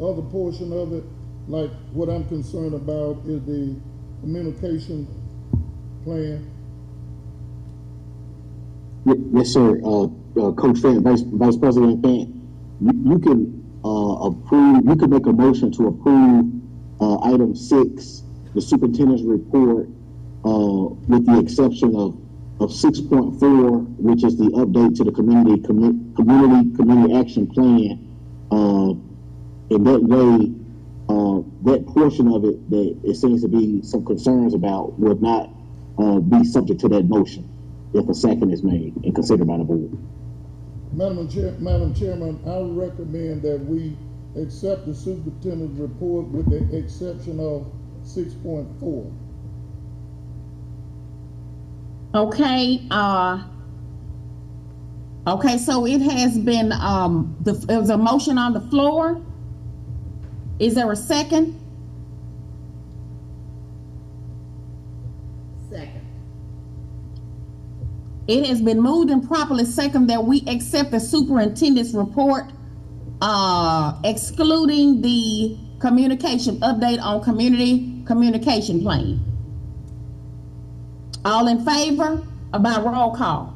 other portion of it? Like, what I'm concerned about is the communication plan. Yes, sir. Coach Fant, Vice President Fant, you can approve. You can make a motion to approve item 6, the superintendent's report, with the exception of 6.4, which is the update to the community action plan. In that way, that portion of it that it seems to be some concerns about would not be subject to that motion if a second is made and considered by the board. Madam Chairman, I recommend that we accept the superintendent's report with the exception of 6.4. okay, okay, so it has been, there was a motion on the floor. Is there a second? Second. It has been moved and properly second that we accept the superintendent's report, excluding the communication update on community communication plan. All in favor? By roll call.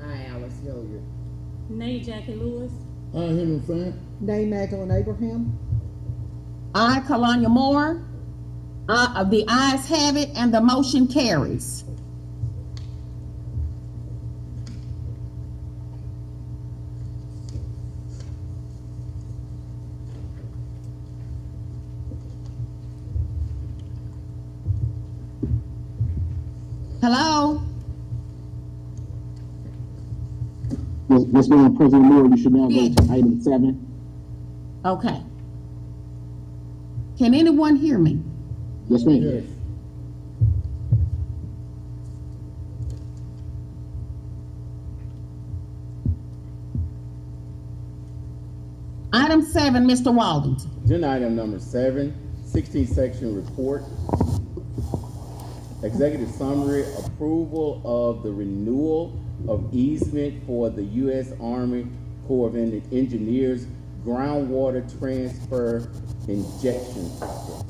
Aye, Alice Hilliard. Nay, Jackie Lewis. I, Henry Fant. Nay, Magdalene Abraham. Aye, Kalanya Moore. The ayes have it and the motion carries. Hello? Yes, Madam President Moore, you should now go to item 7. Okay. Can anyone hear me? Yes, ma'am. Yes. Item 7, Mr. Waldington. Agenda item number 7, 16 section report. Executive summary, approval of the renewal of easement for the U.S. Army Corps of Engineers groundwater transfer injection project.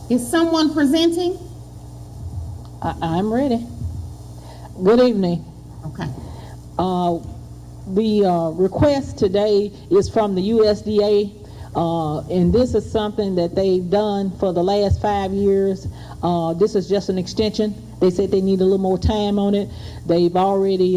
Is someone presenting? I'm ready. Good evening. Okay. The request today is from the USDA, and this is something that they've done for the last 5 years. This is just an extension. They said they need a little more time on it. They've already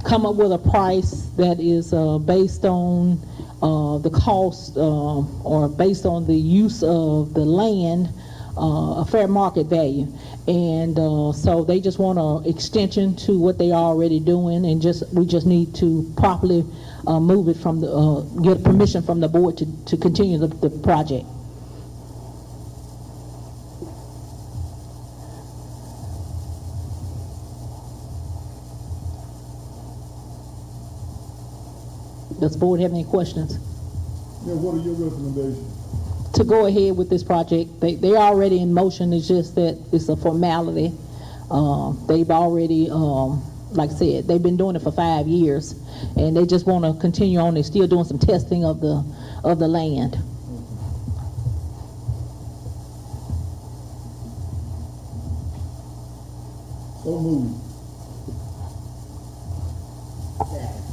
come up with a price that is based on the cost or based on the use of the land, a fair market value. And so they just want an extension to what they are already doing, and we just need to properly move it from the, get permission from the board to continue the project. Does the board have any questions? Yeah, what are your recommendations? To go ahead with this project, they're already in motion, it's just that it's a formality. They've already, like I said, they've been doing it for 5 years, and they just want to continue on. They're still doing some testing of the land. So moved. Second.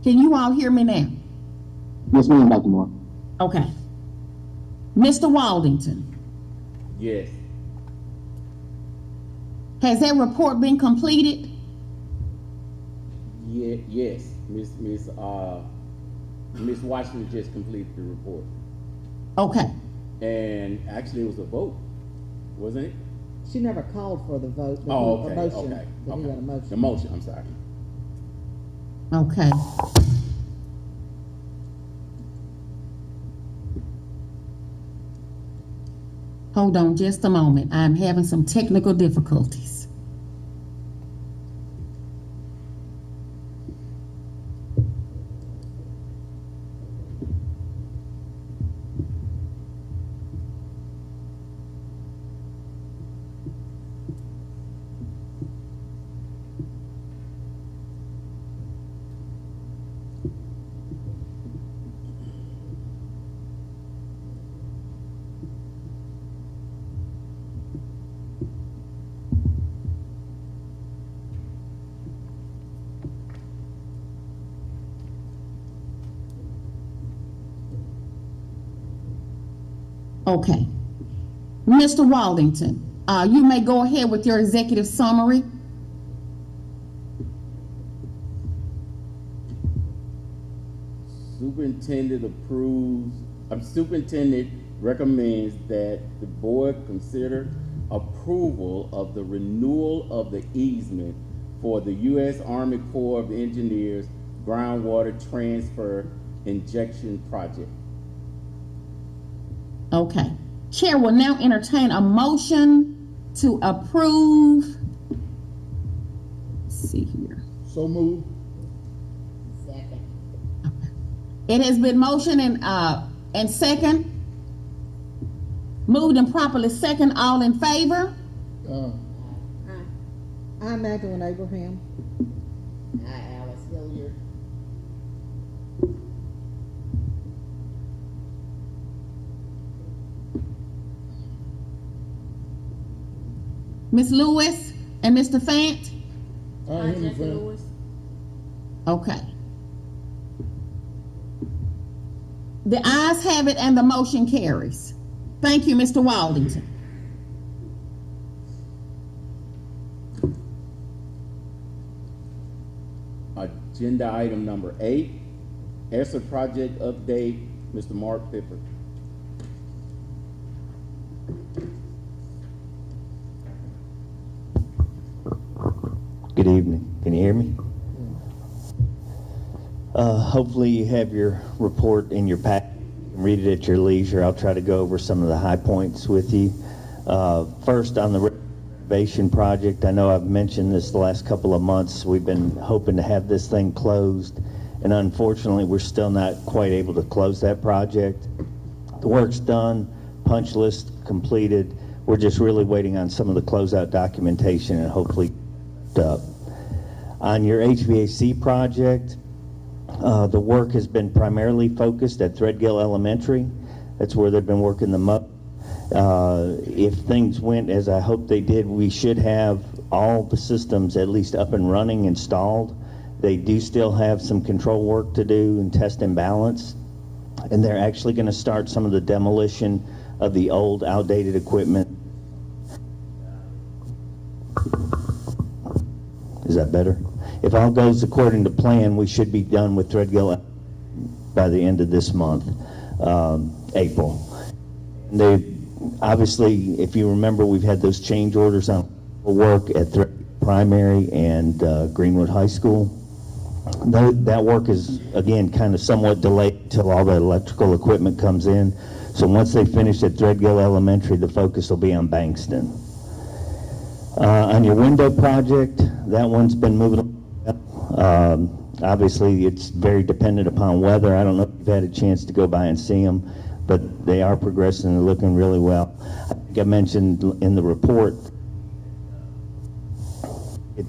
Can you all hear me now? Yes, ma'am, Dr. Moore. Okay. Mr. Waldington, Yes. has that report been completed? Yes, Miss Washington just completed the report. Okay. And actually, it was a vote, wasn't it? She never called for the vote. but Oh, a okay, motion, okay, but he got a okay. motion. The motion, I'm sorry. Okay. Hold on just a moment. I'm having some technical difficulties. Okay. Mr. Waldington, you may go ahead with your executive summary. Superintendent recommends that the board consider approval of the renewal of the easement for the U.S. Army Corps of Engineers groundwater transfer injection project. Okay. Chair will now entertain a motion to approve. Let's see here. So moved. Second. It has been motioned and second. Moved and properly second. All in favor? I, Magdalene Abraham. I, Alice Hilliard. Ms. Lewis and Mr. Fant? Henry Jackie Fant. Lewis. Okay. The ayes have it and the motion carries. Thank you, Mr. Waldington. Agenda item number 8, ESSER project update, Mr. Mark Pippert. Good evening. Can you hear me? Hopefully you have your report in your pack. Read it at your leisure. I'll try to go over some of the high points with you. First, on the renovation project, I know I've mentioned this the last couple of months. We've been hoping to have this thing closed, and unfortunately, we're still not quite able to close that project. The work's done, punch list completed. We're just really waiting on some of the closeout documentation and hopefully up. On your HVAC project, the work has been primarily focused at Threadgill Elementary. That's where they've been working the most. If things went as I hope they did, we should have all the systems at least up and running, installed. They do still have some control work to do and test and balance. And they're actually going to start some of the demolition of the old outdated equipment. Is that better? If all goes according to plan, we should be done with Threadgill by the end of this month, April. They obviously, if you remember, we've had those change orders on work at Threadgill Primary and Greenwood High School. That work is, again, kind of somewhat delayed until all the electrical equipment comes in. So once they finish at Threadgill Elementary, the focus will be on Bankston. On your window project, that one's been moving. Obviously, it's very dependent upon weather. I don't know if you've had a chance to go by and see them, but they are progressing. They're looking really well. I think I mentioned in the report,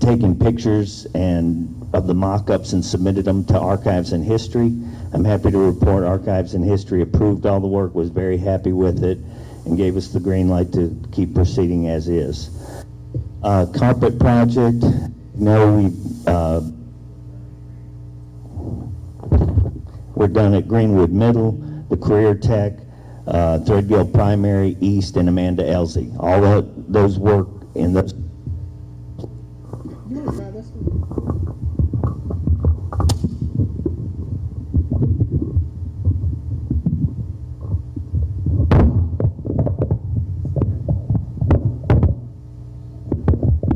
taking pictures of the mock-ups and submitted them to Archives and History. I'm happy to report Archives and History approved all the work, was very happy with it, and gave us the green light to keep proceeding as is. Carpet project, we're done at Greenwood Middle, the Career Tech, Threadgill Primary, East, and Amanda Elsie. All of those work in those. You want to try this one?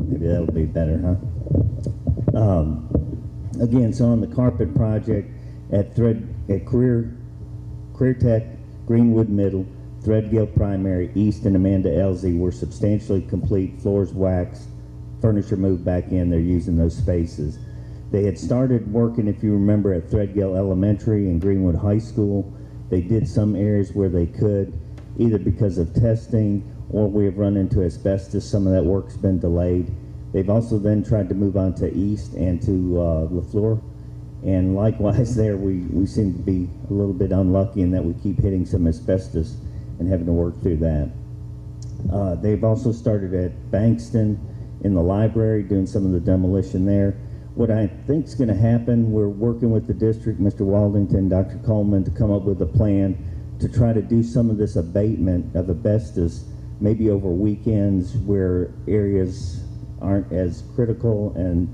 Maybe that'll be better, huh? Again, so on the carpet project at Career Tech, Greenwood Middle, Threadgill Primary, East, and Amanda Elsie were substantially complete, floors waxed, furniture moved back in. They're using those spaces. They had started working, if you remember, at Threadgill Elementary and Greenwood High School. They did some areas where they could, either because of testing or we have run into asbestos. Some of that work's been delayed. They've also then tried to move on to East and to LaFleur. And likewise there, we seem to be a little bit unlucky in that we keep hitting some asbestos and having to work through that. They've also started at Bankston in the library, doing some of the demolition there. What I think is going to happen, we're working with the district, Mr. Waldington, Dr. Coleman, to come up with a plan to try to do some of this abatement of asbestos, maybe over weekends where areas aren't as critical and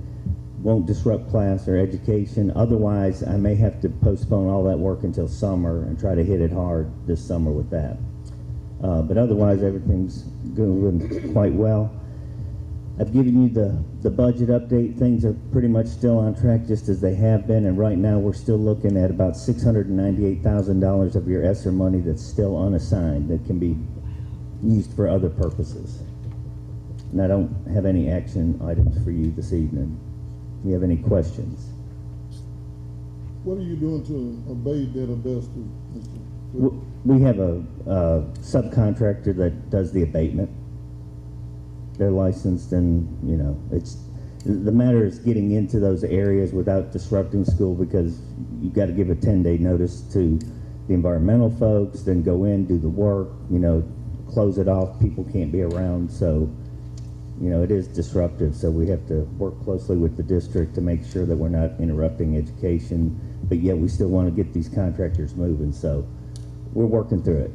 won't disrupt class or education. Otherwise, I may have to postpone all that work until summer and try to hit it hard this summer with that. But otherwise, everything's going quite well. I've given you the budget update. Things are pretty much still on track just as they have been, and right now we're still looking at about $698,000 of your ESSER money that's still unassigned that can be used for other purposes. And I don't have any action items for you this evening. Do you have any questions? What are you doing to abate that asbestos, Mr.? We have a subcontractor that does the abatement. They're licensed, and it's the matter is getting into those areas without disrupting school, because you've got to give a 10-day notice to the environmental folks, then go in, do the work, close it off. People can't be around, so it is disruptive. So we have to work closely with the district to make sure that we're not interrupting education, but yet we still want to get these contractors moving. So we're working through it.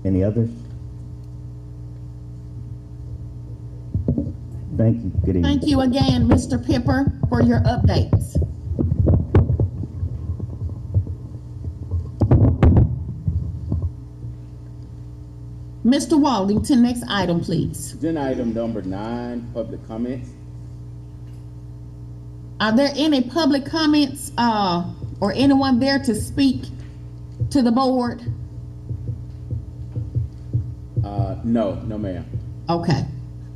Any others? Thank you. Good evening. Thank you again, Mr. Pipper, for your updates. Mr. Waldington, next item, please. Agenda item number 9, public comments. Are there any public comments or anyone there to speak to the board? No, ma'am.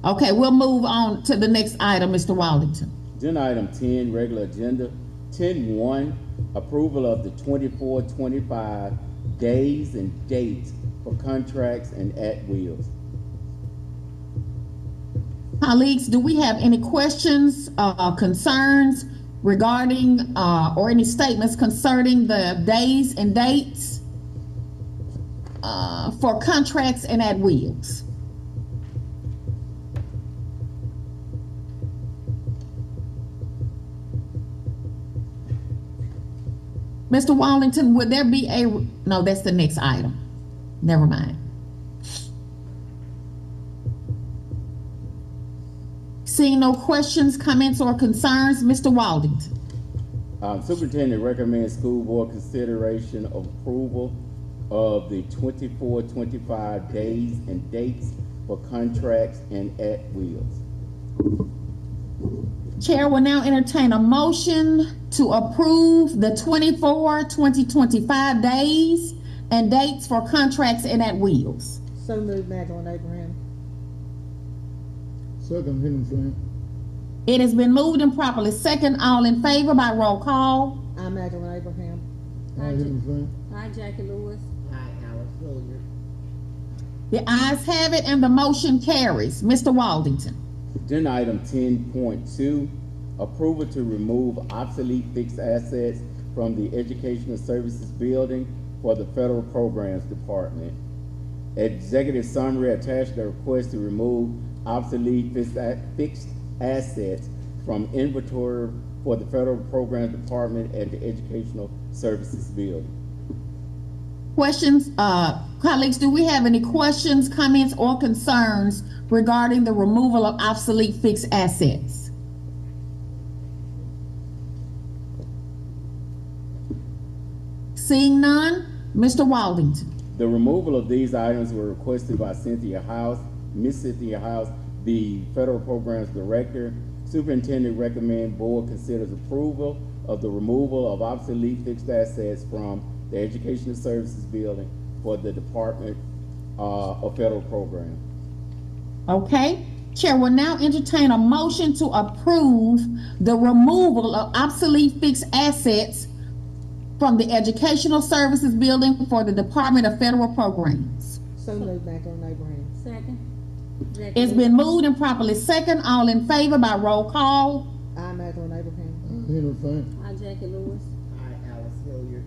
Okay, we'll move on to the next item, Mr. Waldington. Agenda item 10, regular agenda. 10.1, approval of the 24-25 days and dates for contracts and at-wills. Colleagues, do we have any questions, concerns regarding, or any statements concerning the days and dates for contracts and at-wills? Mr. Wallington, would there be no, that's the next item. Never mind. Seeing no questions, comments, or concerns, Mr. Waldington. Superintendent recommends school board consideration of approval of the 24-25 days and dates for contracts and at-wills. Chair will now entertain a motion to approve the 2025 days and dates for contracts and at wills. So moved, Magdalene Abraham. Second, Henry Fan. It has been moved and properly second. All in favor by roll call. I, Magdalene Abraham. Aye, Henry Fan. Hi, Jackie Lewis. I, Alice Hilliard. The ayes have it and the motion carries. Mr. Waldington. Agenda item 10.2, approval to remove obsolete fixed assets from the Educational Services Building for the Federal Programs Department. Executive summary attached the request to remove obsolete fixed assets from inventory for the Federal Programs Department at the Educational Services Building. Questions, colleagues, do we have any questions, comments, or concerns regarding the removal of obsolete fixed assets? Seeing none, Mr. Waldington. The removal of these items were requested by Cynthia House, Miss Cynthia House, the Federal Programs Director. Superintendent recommend board considers approval of the removal of obsolete fixed assets from the Educational Services Building for the Department of Federal Programs. Okay, Chair will now entertain a motion to approve the removal of obsolete fixed assets from the Educational Services Building for the Department of Federal Programs. So moved, Magdalene Abraham. Second. Jackie It's Lewis. been moved and properly second. All in favor by roll call. I, Magdalene Abraham. Aye, Henry Fan. Hi, Jackie Lewis. I, Alice Hilliard.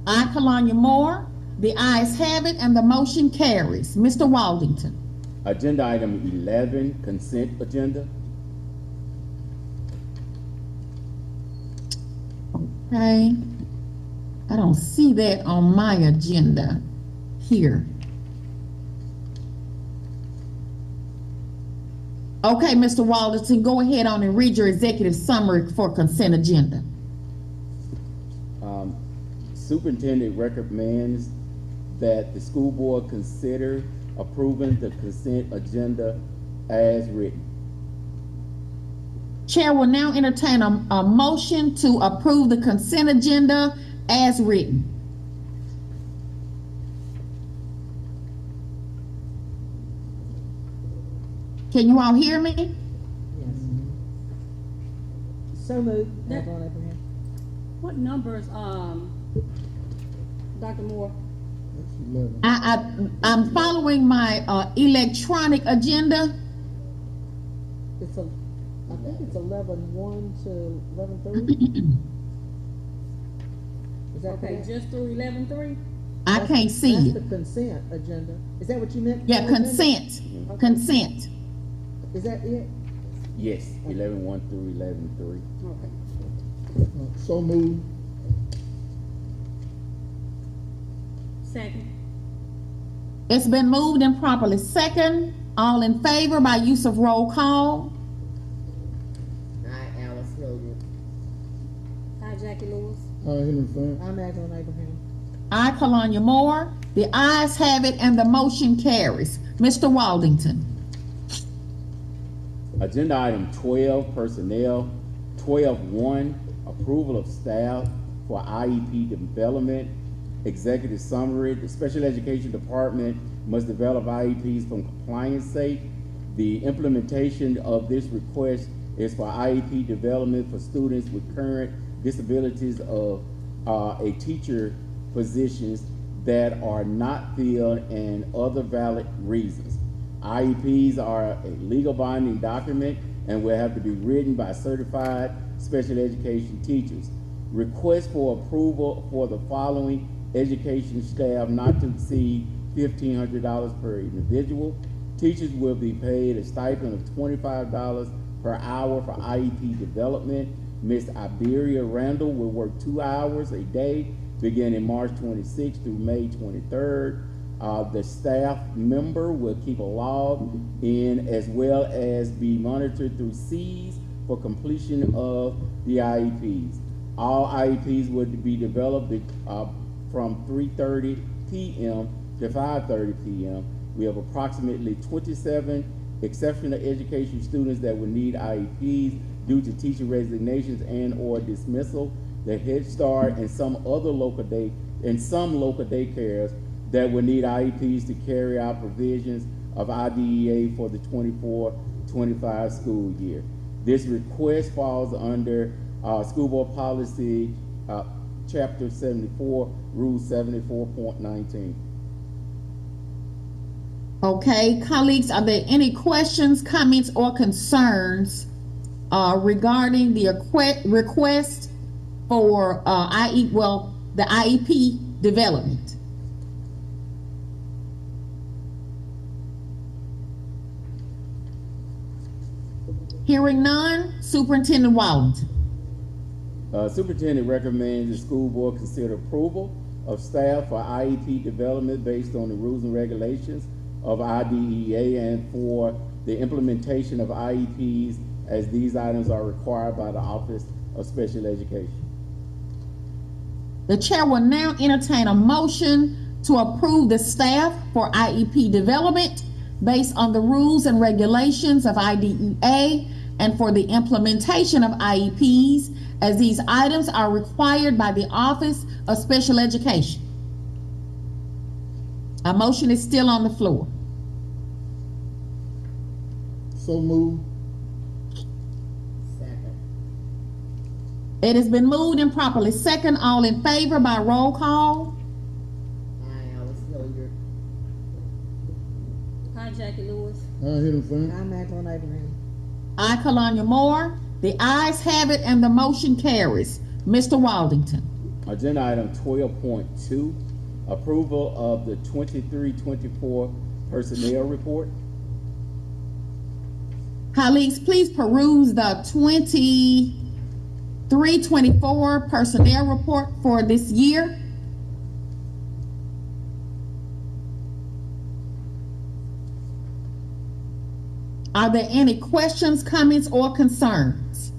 I, Kalanya Moore. The ayes have it and the motion carries. Mr. Waldington. Agenda item 11, consent agenda. Okay. I don't see that on my agenda here. Okay, Mr. Waldington, go ahead on and read your executive summary for consent agenda. Superintendent recommends that the school board consider approving the consent agenda as written. Chair will now entertain a motion to approve the consent agenda as written. Can you all hear me? Yes. So moved, That- Magdalene Abraham. What numbers, Dr. Moore? That's 11. I'm following my electronic agenda. It's a, I think it's 11:1 to 11:3. Is that Okay, correct? just through 11:3? I can't see That's it. the consent agenda. Is that what you meant? Yeah, consent, consent. Is that it? Yes, 11.1 through 11.3. Okay. So moved. Second. It's been moved and properly second. All in favor by use of roll call. I, Alice Hilliard. Hi, Jackie Lewis. Aye, Henry Fan. I'm Magdalene Abraham. I, Kalanya Moore. The ayes have it and the motion carries. Mr. Waldington. Agenda item 12, personnel. 12.1, approval of staff for IEP development. Executive summary, the special education department must develop IEPs from compliance sake. The implementation of this request is for IEP development for students with current disabilities of a teacher positions that are not filled and other valid reasons. IEPs are a legal binding document and will have to be written by certified special education teachers. Request for approval for the following education staff not to exceed $1,500 per individual. Teachers will be paid a stipend of $25 per hour for IEP development. Ms. Iberia Randall will work 2 hours a day beginning March 26th through May 23rd. The staff member will keep a log in as well as be monitored through C's for completion of the IEPs. All IEPs would be developed from 3:30 p.m. to 5:30 p.m. We have approximately 27 exceptional education students that will need IEPs due to teacher resignations and/or dismissal, the Head Start, and some local daycares that will need IEPs to carry out provisions of IDEA for the 24-25 school year. This request falls under School Board Policy, Chapter 74, Rule 74.19. Okay, colleagues, are there any questions, comments, or concerns regarding the request for the IEP development? Hearing none, Superintendent Wallington. Superintendent recommends the school board consider approval of staff for IEP development based on the rules and regulations of IDEA and for the implementation of IEPs as these items are required by the Office of Special Education. The chair will now entertain a motion to approve the staff for IEP development based on the rules and regulations of IDEA and for the implementation of IEPs as these items are required by the Office of Special Education. A motion is still on the floor. So move. Second. It has been moved and properly second. All in favor by roll call? I, Alice Hilliard. Hi, Jackie Lewis. I hit him, fam. I, Magdalene Abraham. I, Kalanya Moore. The ayes have it and the motion carries. Mr. Waldington. Agenda item 12.2, approval of the 23-24 personnel report. Colleagues, please peruse the 23-24 personnel report for this year. Are there any questions, comments, or concerns?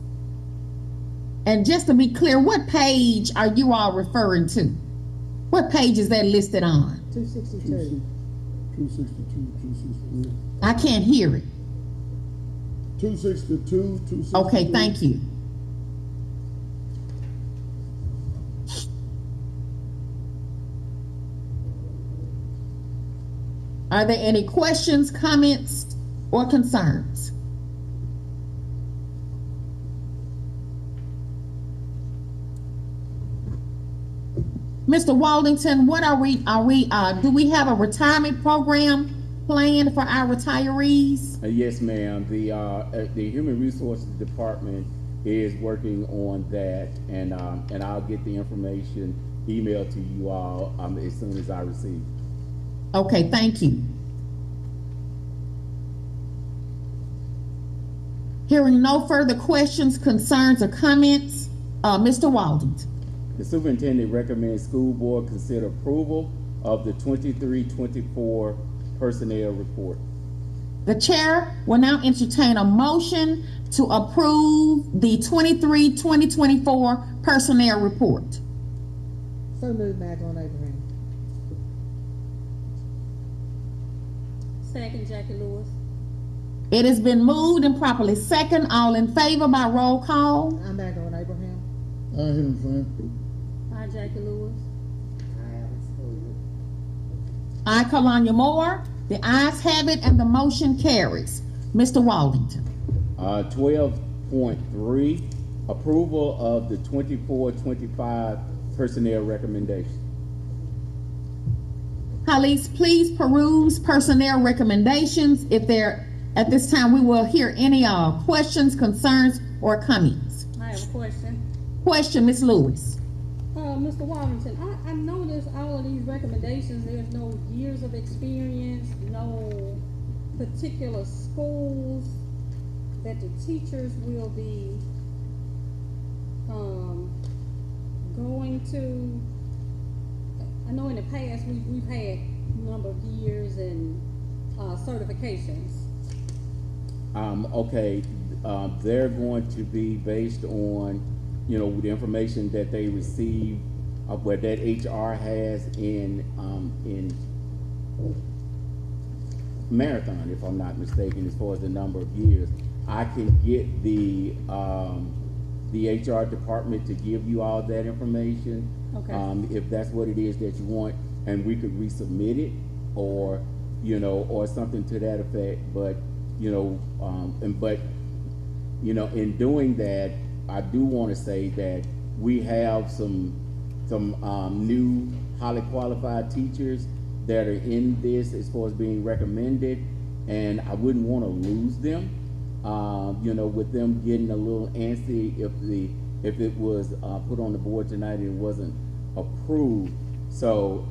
And just to be clear, what page are you all referring to? What page is that listed on? 262. 262, 263. I can't hear it. 262, 263. Okay, thank you. Are there any questions, comments, or concerns? Mr. Waldington, what do we have a retirement program planned for our retirees? Yes, ma'am. The Human Resources Department is working on that, and I'll get the information emailed to you all as soon as I receive it. Okay, thank you. Hearing no further questions, concerns, or comments, Mr. Waldington. The superintendent recommends school board consider approval of the 23-24 personnel report. The chair will now entertain a motion to approve the 2024 personnel report. So moved, Magdalene Abraham. Second, Jackie Lewis. It has been moved and properly second. All in favor by roll call? I, Magdalene Abraham. I hit him, fam. Hi, Jackie Lewis. I, Alice Hilliard. I, Kalanya Moore. The ayes have it and the motion carries. Mr. Waldington. 12.3, approval of the 24-25 personnel recommendations. Colleagues, please peruse personnel recommendations. At this time, we will hear any questions, concerns, or comments. I have a question. Question, Ms. Lewis. Mr. Wallington, I noticed all of these recommendations, there's no years of experience, no particular schools that the teachers will be going to. I know in the past we've had a number of years and certifications. They're going to be based on, the information that they receive, where that HR has in Marathon, if I'm not mistaken, as far as the number of years. I can get the HR department to give you all that information. Okay. If that's what it is that you want, and we could resubmit it, or, you know, or something to that effect, but, you know, in doing that, I do want to say that we have some new highly qualified teachers that are in this as far as being recommended, and I wouldn't want to lose them. You know, with them getting a little antsy if it was put on the board tonight and it wasn't approved. So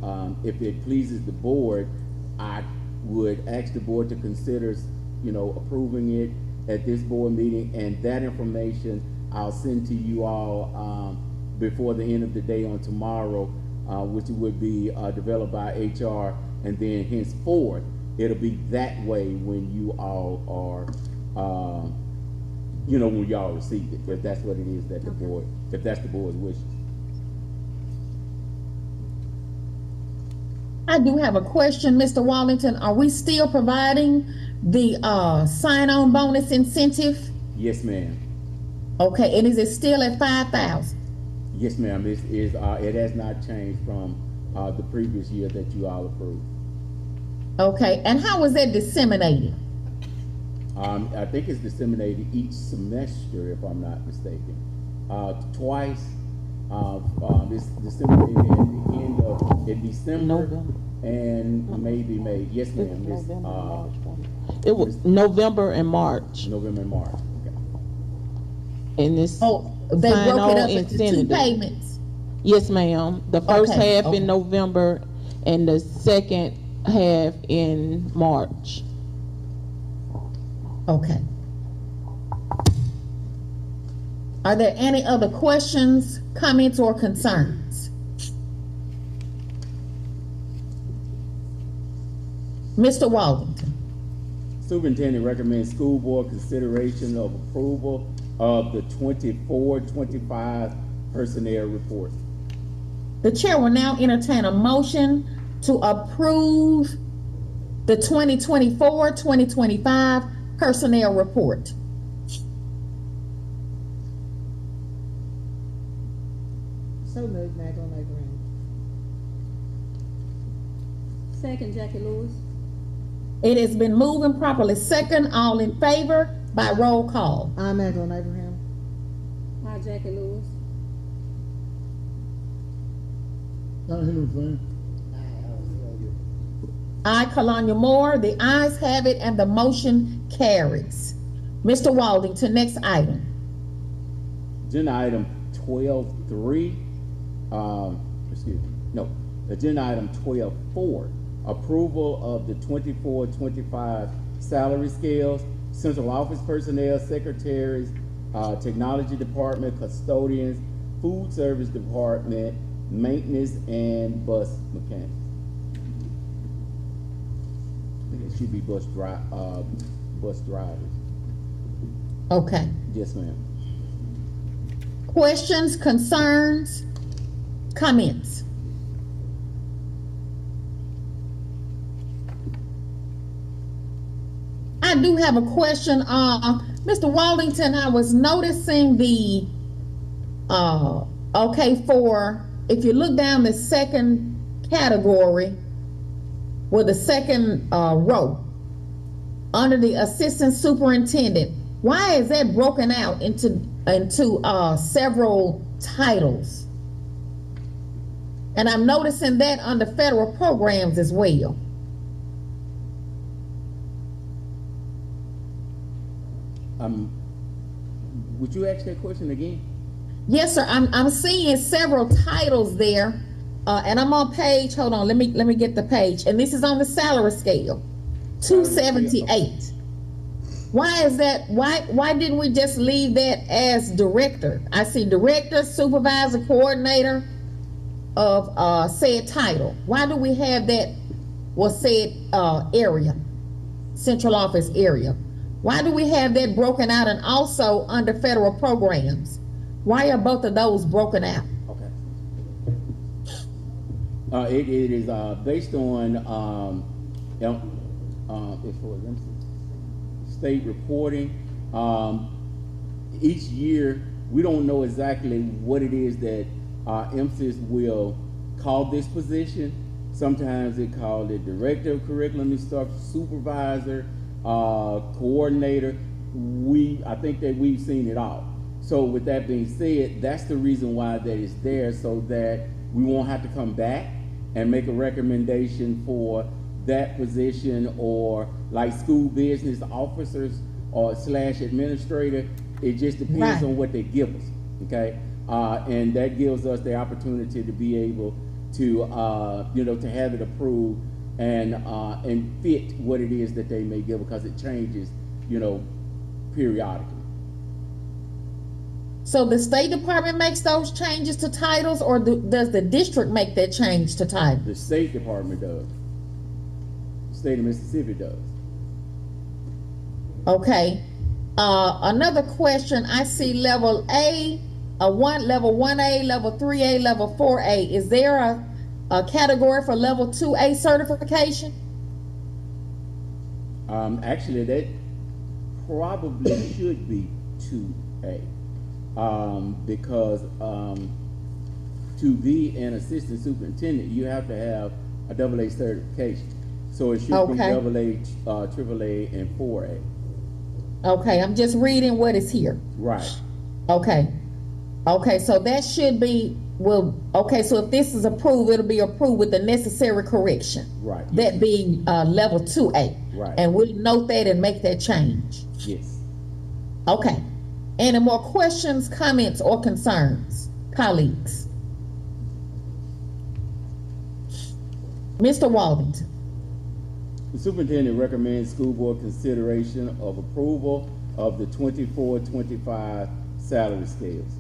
if it pleases the board, I would ask the board to consider, you know, approving it at this board meeting, and that information I'll send to you all before the end of the day on tomorrow, which would be developed by HR, and then henceforth it'll be that way when you all are, you know, when y'all receive it, if that's what it is that the board, if that's the board's wishes. I do have a question, Mr. Wallington. Are we still providing the sign-on bonus incentive? Yes, ma'am. Okay, and is it still at 5,000? Yes, ma'am. It has not changed from the previous year that you all approved. Okay, and how was that disseminated? I think it's disseminated each semester, if I'm not mistaken. Twice. It's disseminated at the end of December November. and maybe May. Yes, ma'am. It's, November, March, probably. It was November and March, November and March. Okay. and this. Oh, they broke sign-on it up into two incentive. payments. Yes, ma'am. The first Okay, half okay. in November and the second half in March. Okay. Are there any other questions, comments, or concerns? Mr. Wallington. Superintendent recommends school board consideration of approval of the 24-25 personnel report. The chair will now entertain a motion to approve the 2024-2025 personnel report. So moved, Magdalene Abraham. Second, Jackie Lewis. It has been moved and properly second. All in favor by roll call. I, Magdalene Abraham. Hi, Jackie Lewis. I Henry Fan. I, Kalanya Moore. The ayes have it and the motion carries. Mr. Waldington, next item. Agenda item 12.3, agenda item 12.4, approval of the 24-25 salary scales, central office personnel, secretaries, technology department, custodians, food service department, maintenance, and bus mechanics. I think it should be bus drivers. Okay. Yes, ma'am. Questions, concerns, comments? I do have a question. Mr. Waldington, I was noticing the, if you look down the second category, with the second row, under the assistant superintendent, why is that broken out into several titles? And I'm noticing that under federal programs as well. Would you ask that question again? Yes, sir. I'm seeing several titles there, and I'm on page. Hold on, let me get the page. And this is on the salary scale, 278. Why is that? Why didn't we just leave that as director? I see director, supervisor, coordinator of said title. Why do we have that? Said area, central office area. Why do we have that broken out, and also under federal programs? Why are both of those broken out? Okay. It is based on state reporting, Each year, we don't know exactly what it is that MSIS will call this position. Sometimes they call it director of curriculum instruction, supervisor, coordinator. I think that we've seen it all. So with that being said, that's the reason why that is there, so that we won't have to come back and make a recommendation for that position, or like school business officers or / administrator. It just depends Right. on what they give us, okay? And that gives us the opportunity to be able to, to have it approved and fit what it is that they may give, because it changes, periodically. So the State Department makes those changes to titles, or does the district make that change to title? The State Department does. The state of Mississippi does. Okay. Another question, I see level A, level 1A, level 3A, level 4A. Is there a category for level 2A certification? Actually, that probably should be 2A. Because to be an assistant superintendent, you have to have a AA certification. So it should be Okay. AA, AAA, and 4A. Okay, I'm just reading what is here. Right. Okay. Okay, so that should be, so if this is approved, it'll be approved with the necessary correction. Right. That being level 2A. Right. And we'll note that and make that change. Yes. Okay. Any more questions, comments, or concerns, colleagues? Mr. Waldington. The superintendent recommends school board consideration of approval of the 24-25 salary scales.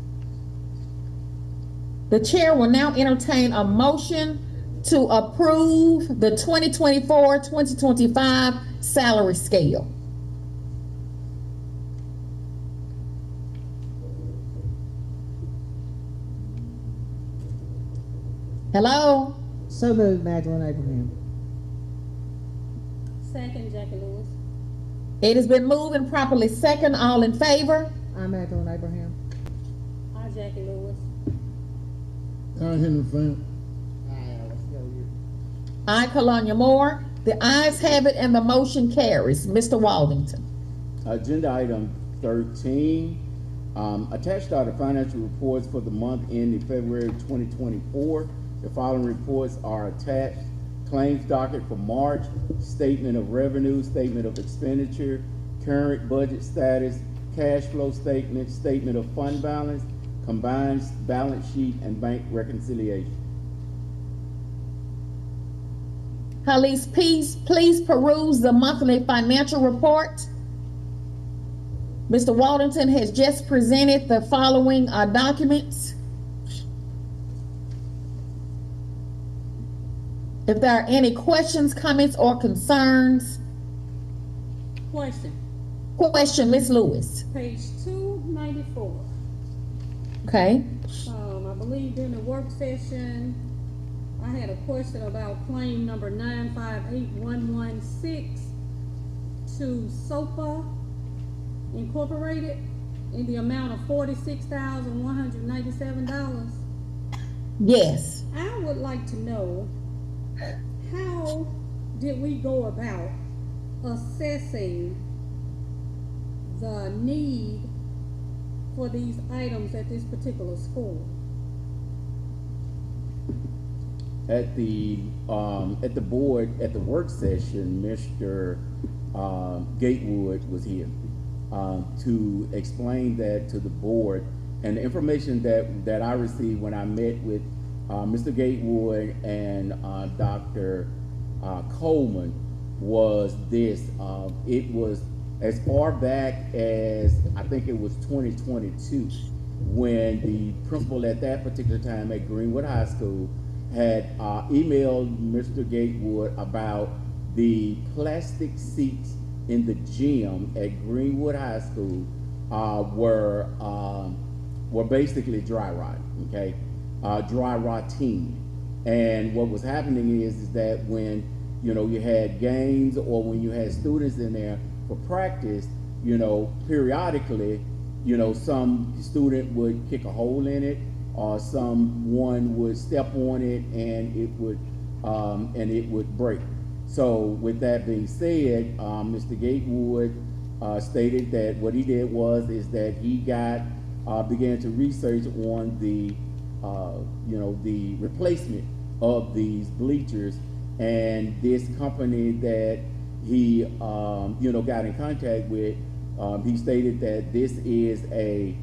The chair will now entertain a motion to approve the 2024-2025 salary scale. Hello? So moved, Magdalene Abraham. Second, Jackie Lewis. It has been moved and properly second. All in favor? I'm Magdalene Abraham. I, Jackie Lewis. I, Henry Fant. I, Alice Hilliard. Aye, Colonia Moore. The ayes have it and the motion carries. Mr. Waldington. Agenda item 13. Attached are the financial reports for the month ending February 2024. The following reports are attached: claims docket for March, statement of revenue, statement of expenditure, current budget status, cash flow statement, statement of fund balance, combined balance sheet, and bank reconciliation. Colleagues, please peruse the monthly financial report. Mr. Waldington has just presented the following documents. If there are any questions, comments, or concerns, Question, Ms. Lewis. page 294. Okay, I believe during the work session, I had a question about claim number 958116 to SOPA Incorporated in the amount of $46,197. yes. I would like to know, how did we go about assessing the need for these items at this particular school? At the board, at the work session, Mr. Gatewood was here to explain that to the board, and the information that I received when I met with Mr. Gatewood and Dr. Coleman was this. It was as far back as, I think it was 2022, when the principal at that particular time at Greenwood High School had emailed Mr. Gatewood about the plastic seats in the gym at Greenwood High School were basically dry rotting, okay? Dry rotting. And what was happening is that when you had games or when you had students in there for practice, periodically, some student would kick a hole in it, or someone would step on it and it would break. So with that being said, Mr. Gatewood stated that what he did is that he began to research on the replacement of these bleachers, and this company that he got in contact with, he stated that this is a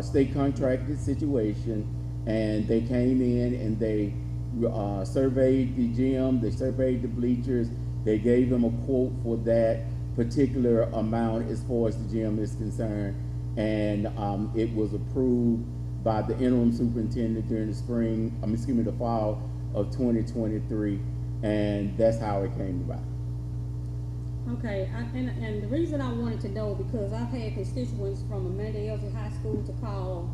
state contracted situation, and they came in and they surveyed the gym, they surveyed the bleachers, they gave them a quote for that particular amount as far as the gym is concerned, and it was approved by the interim superintendent during the fall of 2023, and that's how it came about. Okay, and the reason I wanted to know, because I've had constituents from Amanda Elsie High School to call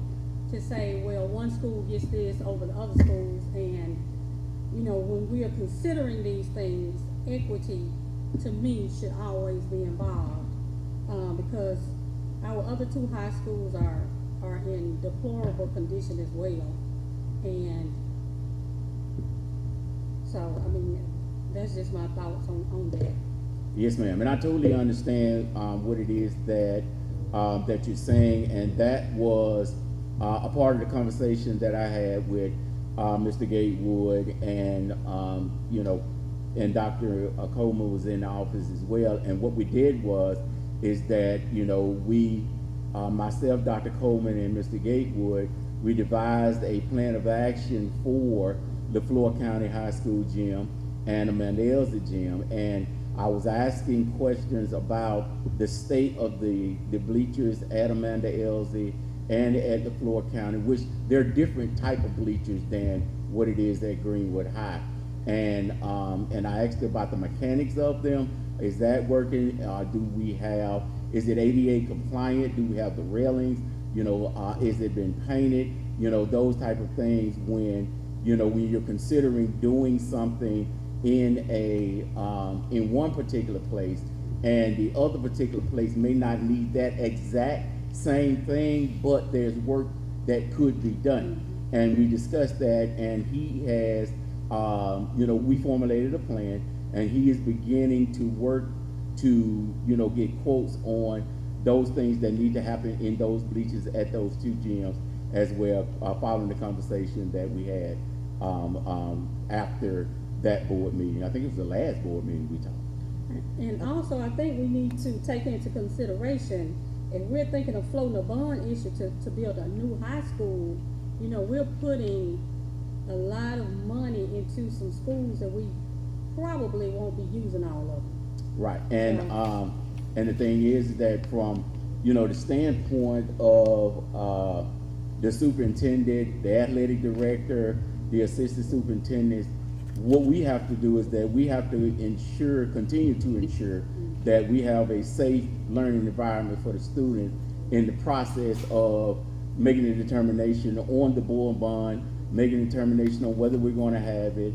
to say, well, one school gets this over the other schools, and when we are considering these things, equity to me should always be involved, because our other two high schools are in deplorable condition as well, and so that's just my thoughts on that. Yes, ma'am, and I totally understand what it is that you're saying, and that was a part of the conversation that I had with Mr. Gatewood, and and Dr. Coleman was in the office as well. And what we did is that we, myself, Dr. Coleman, and Mr. Gatewood, we devised a plan of action for the Floyd County High School gym and Amanda Elsie gym, and I was asking questions about the state of the bleachers at Amanda Elsie and at the Floyd County, which they're different type of bleachers than what it is at Greenwood High. And I asked about the mechanics of them. Is that working? Is it ADA compliant? Do we have the railings? Is it been painted? Those type of things when you're considering doing something in one particular place, and the other particular place may not need that exact same thing, but there's work that could be done. And we discussed that, and he has, we formulated a plan, and he is beginning to work to, get quotes on those things that need to happen in those bleachers at those two gyms as well, following the conversation that we had after that board meeting. I think it was the last board meeting we talked. And also, I think we need to take into consideration, if we're thinking of floating a bond issue to build a new high school, we're putting a lot of money into some schools that we probably won't be using all of them. Right, and the thing is that from the standpoint of the superintendent, the athletic director, the assistant superintendents, what we have to do is that we have to continue to ensure that we have a safe learning environment for the students in the process of making a determination on the board bond, making a determination on whether we're going to have it,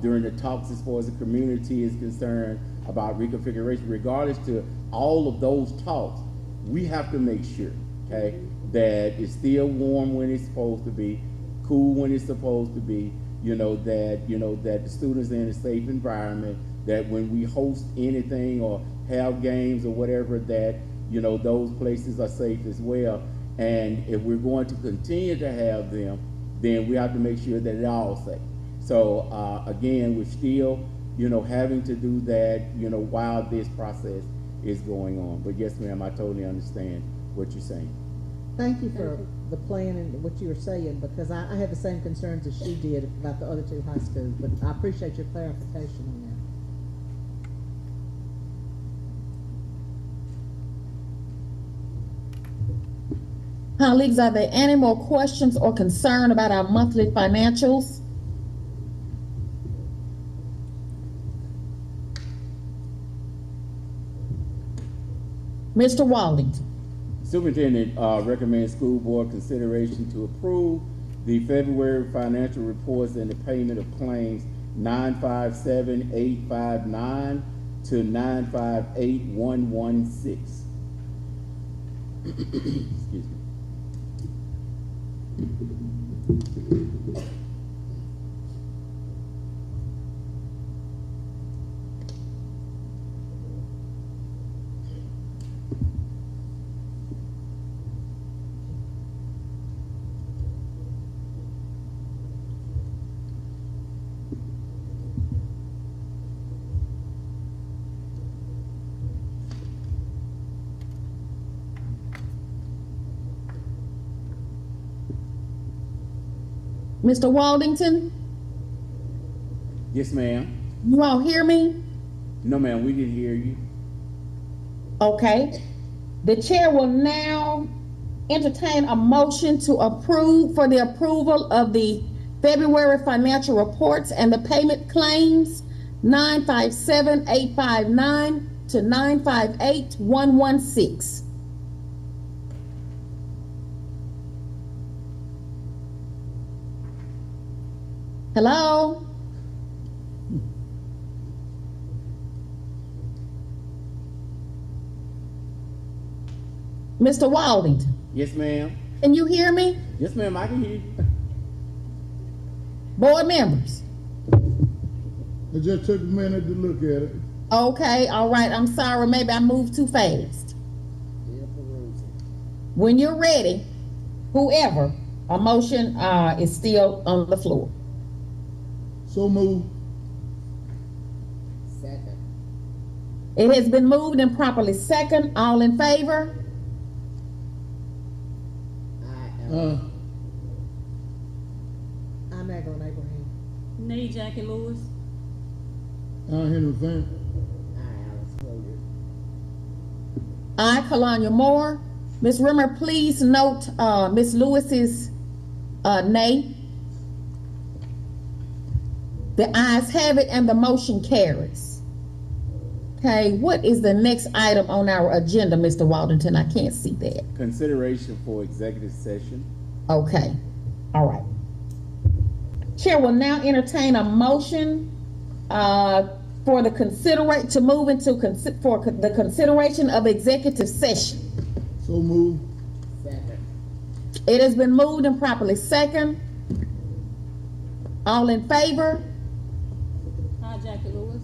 during the talks as far as the community is concerned about reconfiguration. Regardless to all of those talks, we have to make sure, okay, that it's still warm when it's supposed to be, cool when it's supposed to be, that the students are in a safe environment, that when we host anything or have games or whatever, that, those places are safe as well. And if we're going to continue to have them, then we have to make sure that it's all safe. So, again, we're still, having to do that, while this process is going on. But yes, ma'am, I totally understand what you're saying. Thank you for the plan and what you were saying, because I had the same concerns as she did about the other two high schools, but I appreciate your clarification on that. Colleagues, are there any more questions or concern about our monthly financials? Mr. Waldington. Superintendent recommends school board consideration to approve the February financial reports and the payment of claims 957859 to 958116. Excuse me. Mr. Waldington, Yes, ma'am. you all hear me? No, ma'am, we didn't hear you. Okay. The chair will now entertain a motion to approve for the approval of the February financial reports and the payment claims 957-859 to 958-116. Hello? Mr. Waldington, Yes, ma'am. can you hear me? Yes, ma'am, I can hear you. Board members? It just took a minute to look at it. Okay, all right, I'm sorry, maybe I moved too fast. When you're ready, whoever, a motion is still on the floor. So move. Second. It has been moved and properly second. All in favor? I'm Evelyn Abraham. Nay, Jackie Lewis. Henry Fant. Alice Hilliard. I, Kalanya Moore. Ms. Rimmer, please note Ms. Lewis's nay. The ayes have it and the motion carries. Okay, what is the next item on our agenda, Mr. Waldington? I can't see that. Consideration for executive session. Okay, all right. Chair will now entertain a motion for the to move into the consideration of executive session. So move. Second. It has been moved and properly second. All in favor? Hi, Jackie Lewis.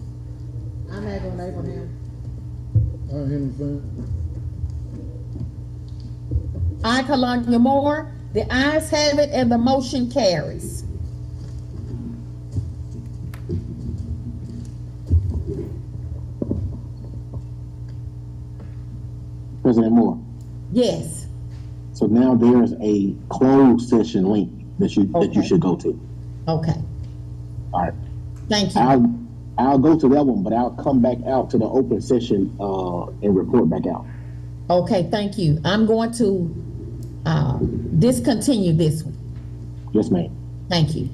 I'm Evelyn Abraham. Henry Fant. I, Kalanya Moore. The ayes have it and the motion carries. President Moore. Yes. So now there's a closed session link that you Okay. should go to. Okay. All right. Thank you. I'll go to that one, but I'll come back out to the open session and report back out. Okay, thank you. I'm going to discontinue this one. Yes, ma'am. Thank you.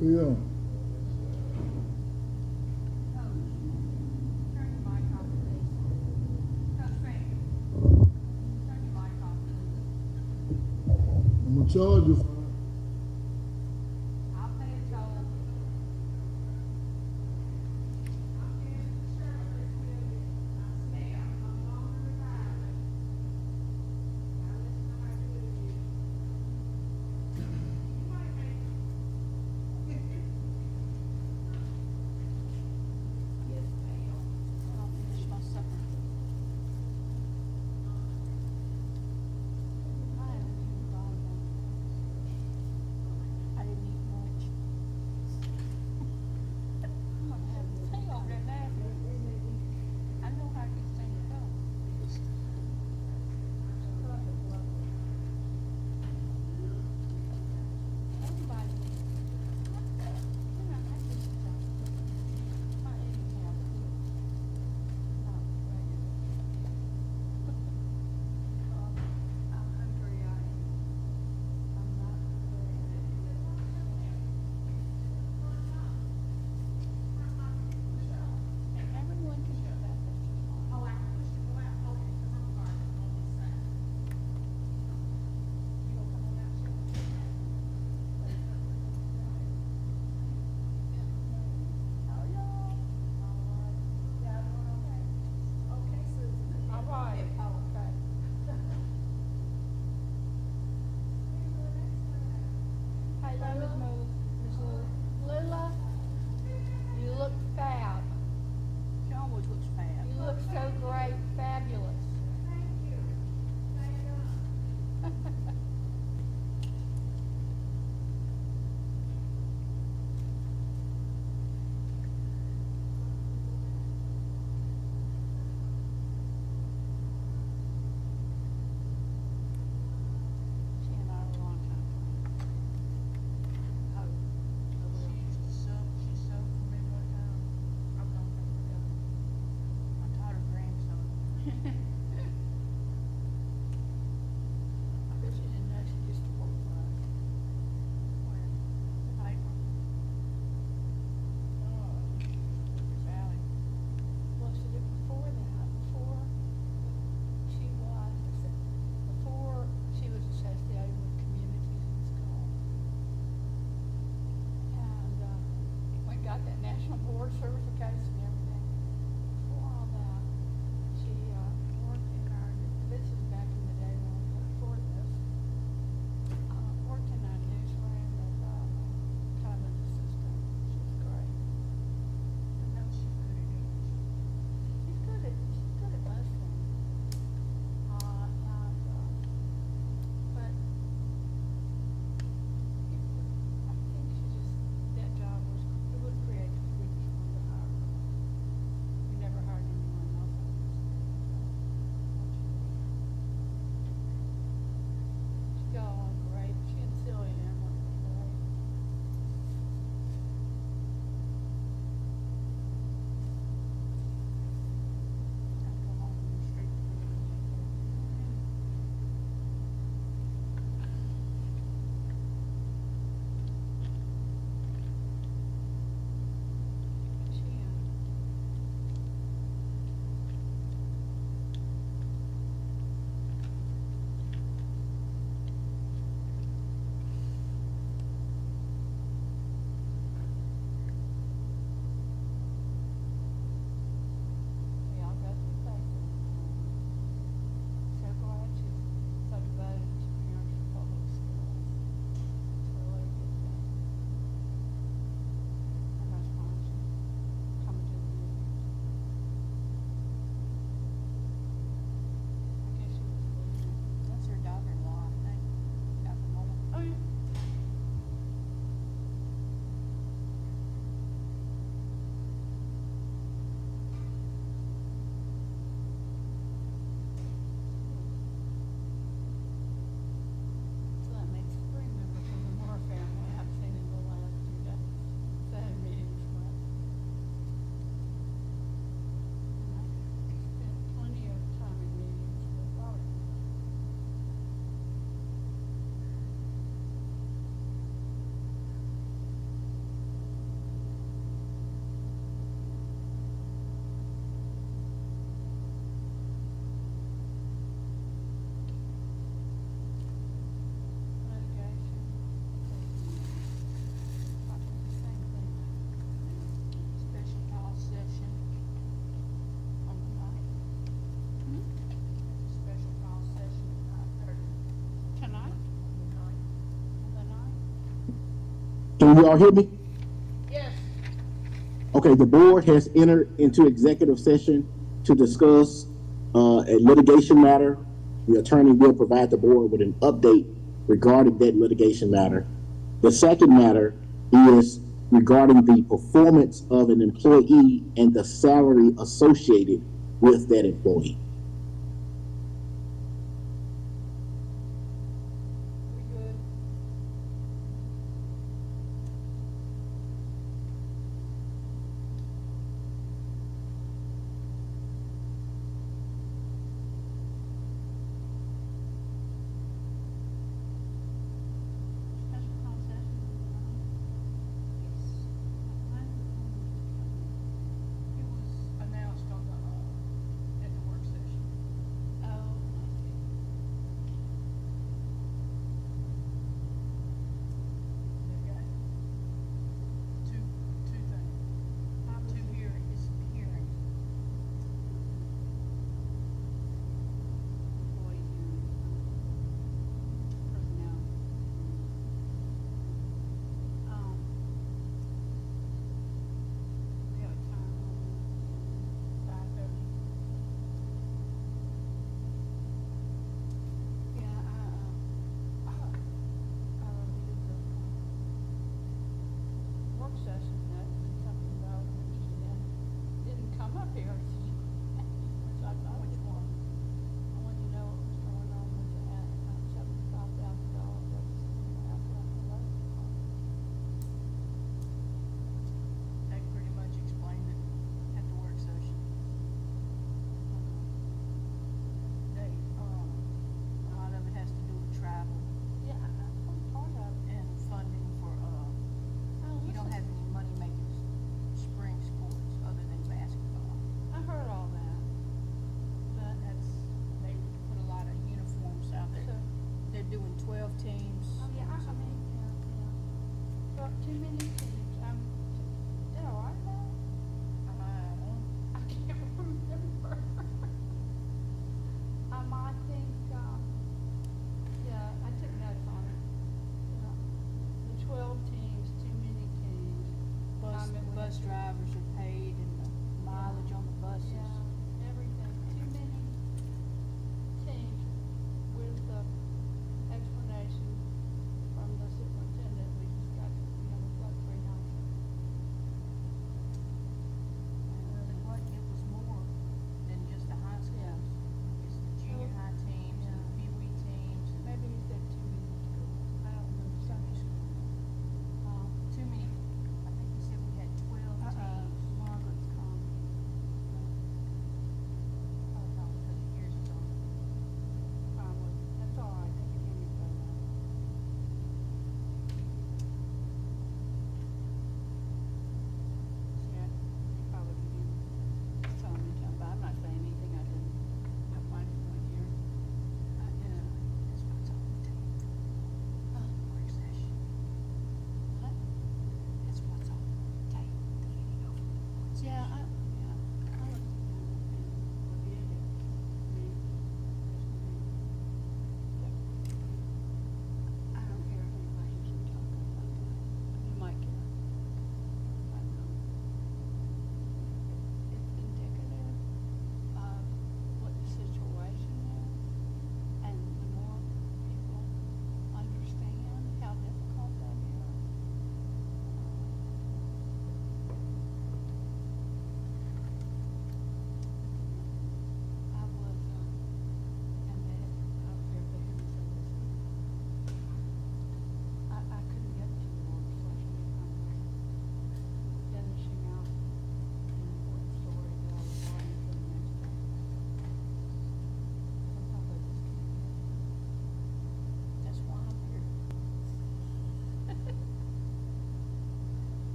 Yeah. I'm gonna charge you. Can you all hear me? Yes. Okay, the board has entered into executive session to discuss a litigation matter. The attorney will provide the board with an update regarding that litigation matter. The second matter is regarding the performance of an employee and the salary associated with that employee. We good? Special call session. It was announced on the, at the work session. Oh, They've got two things, two hearings. Employee hearing, personnel. We have a time on 5:30. Yeah, I did the work session, that's something that I was interested in, didn't come up here. Which I thought, which one? I wanted to know what was going on with the $75,000 deficit. They pretty much explained it at the work session. They, a lot of it has to do with travel. Yeah, I'm part of it. And funding for, you don't have any money making spring sports other than basketball. I heard all that. But that's, they put a lot of uniforms out there. They're doing 12 teams. Oh, yeah, I mean, yeah. But too many teams, they're all right now? I can't remember. I think, yeah, I took notes on it. Yeah. The 12 teams, too many teams. Bus drivers are paid and the mileage on the buses. Yeah, everything, too many teams with the explanation from the superintendent, we just got, we've got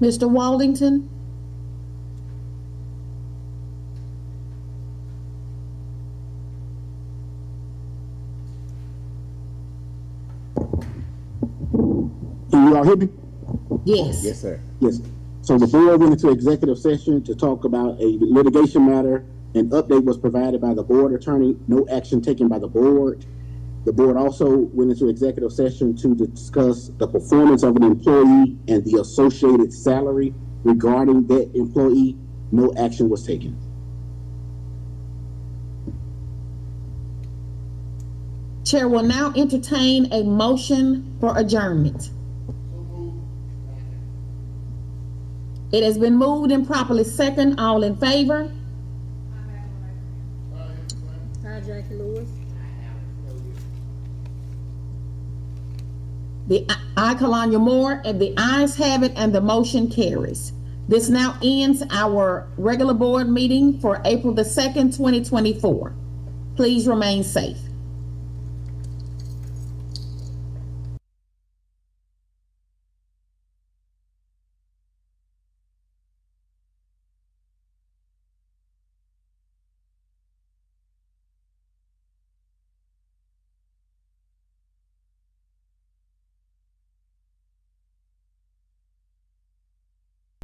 Mr. Waldington? Can you all hear me? Yes. Yes, sir. Yes. So the board went into executive session to talk about a litigation matter. An update was provided by the board attorney, no action taken by the board. The board also went into executive session to discuss the performance of an employee and the associated salary regarding that employee. No action was taken. Chair will now entertain a motion for adjournment. It has been moved and properly second. All in favor? Hi, Jackie Lewis. The I, Kalanya Moore, and the ayes have it, and the motion carries. This now ends our regular board meeting for April the 2nd, 2024. Please remain safe.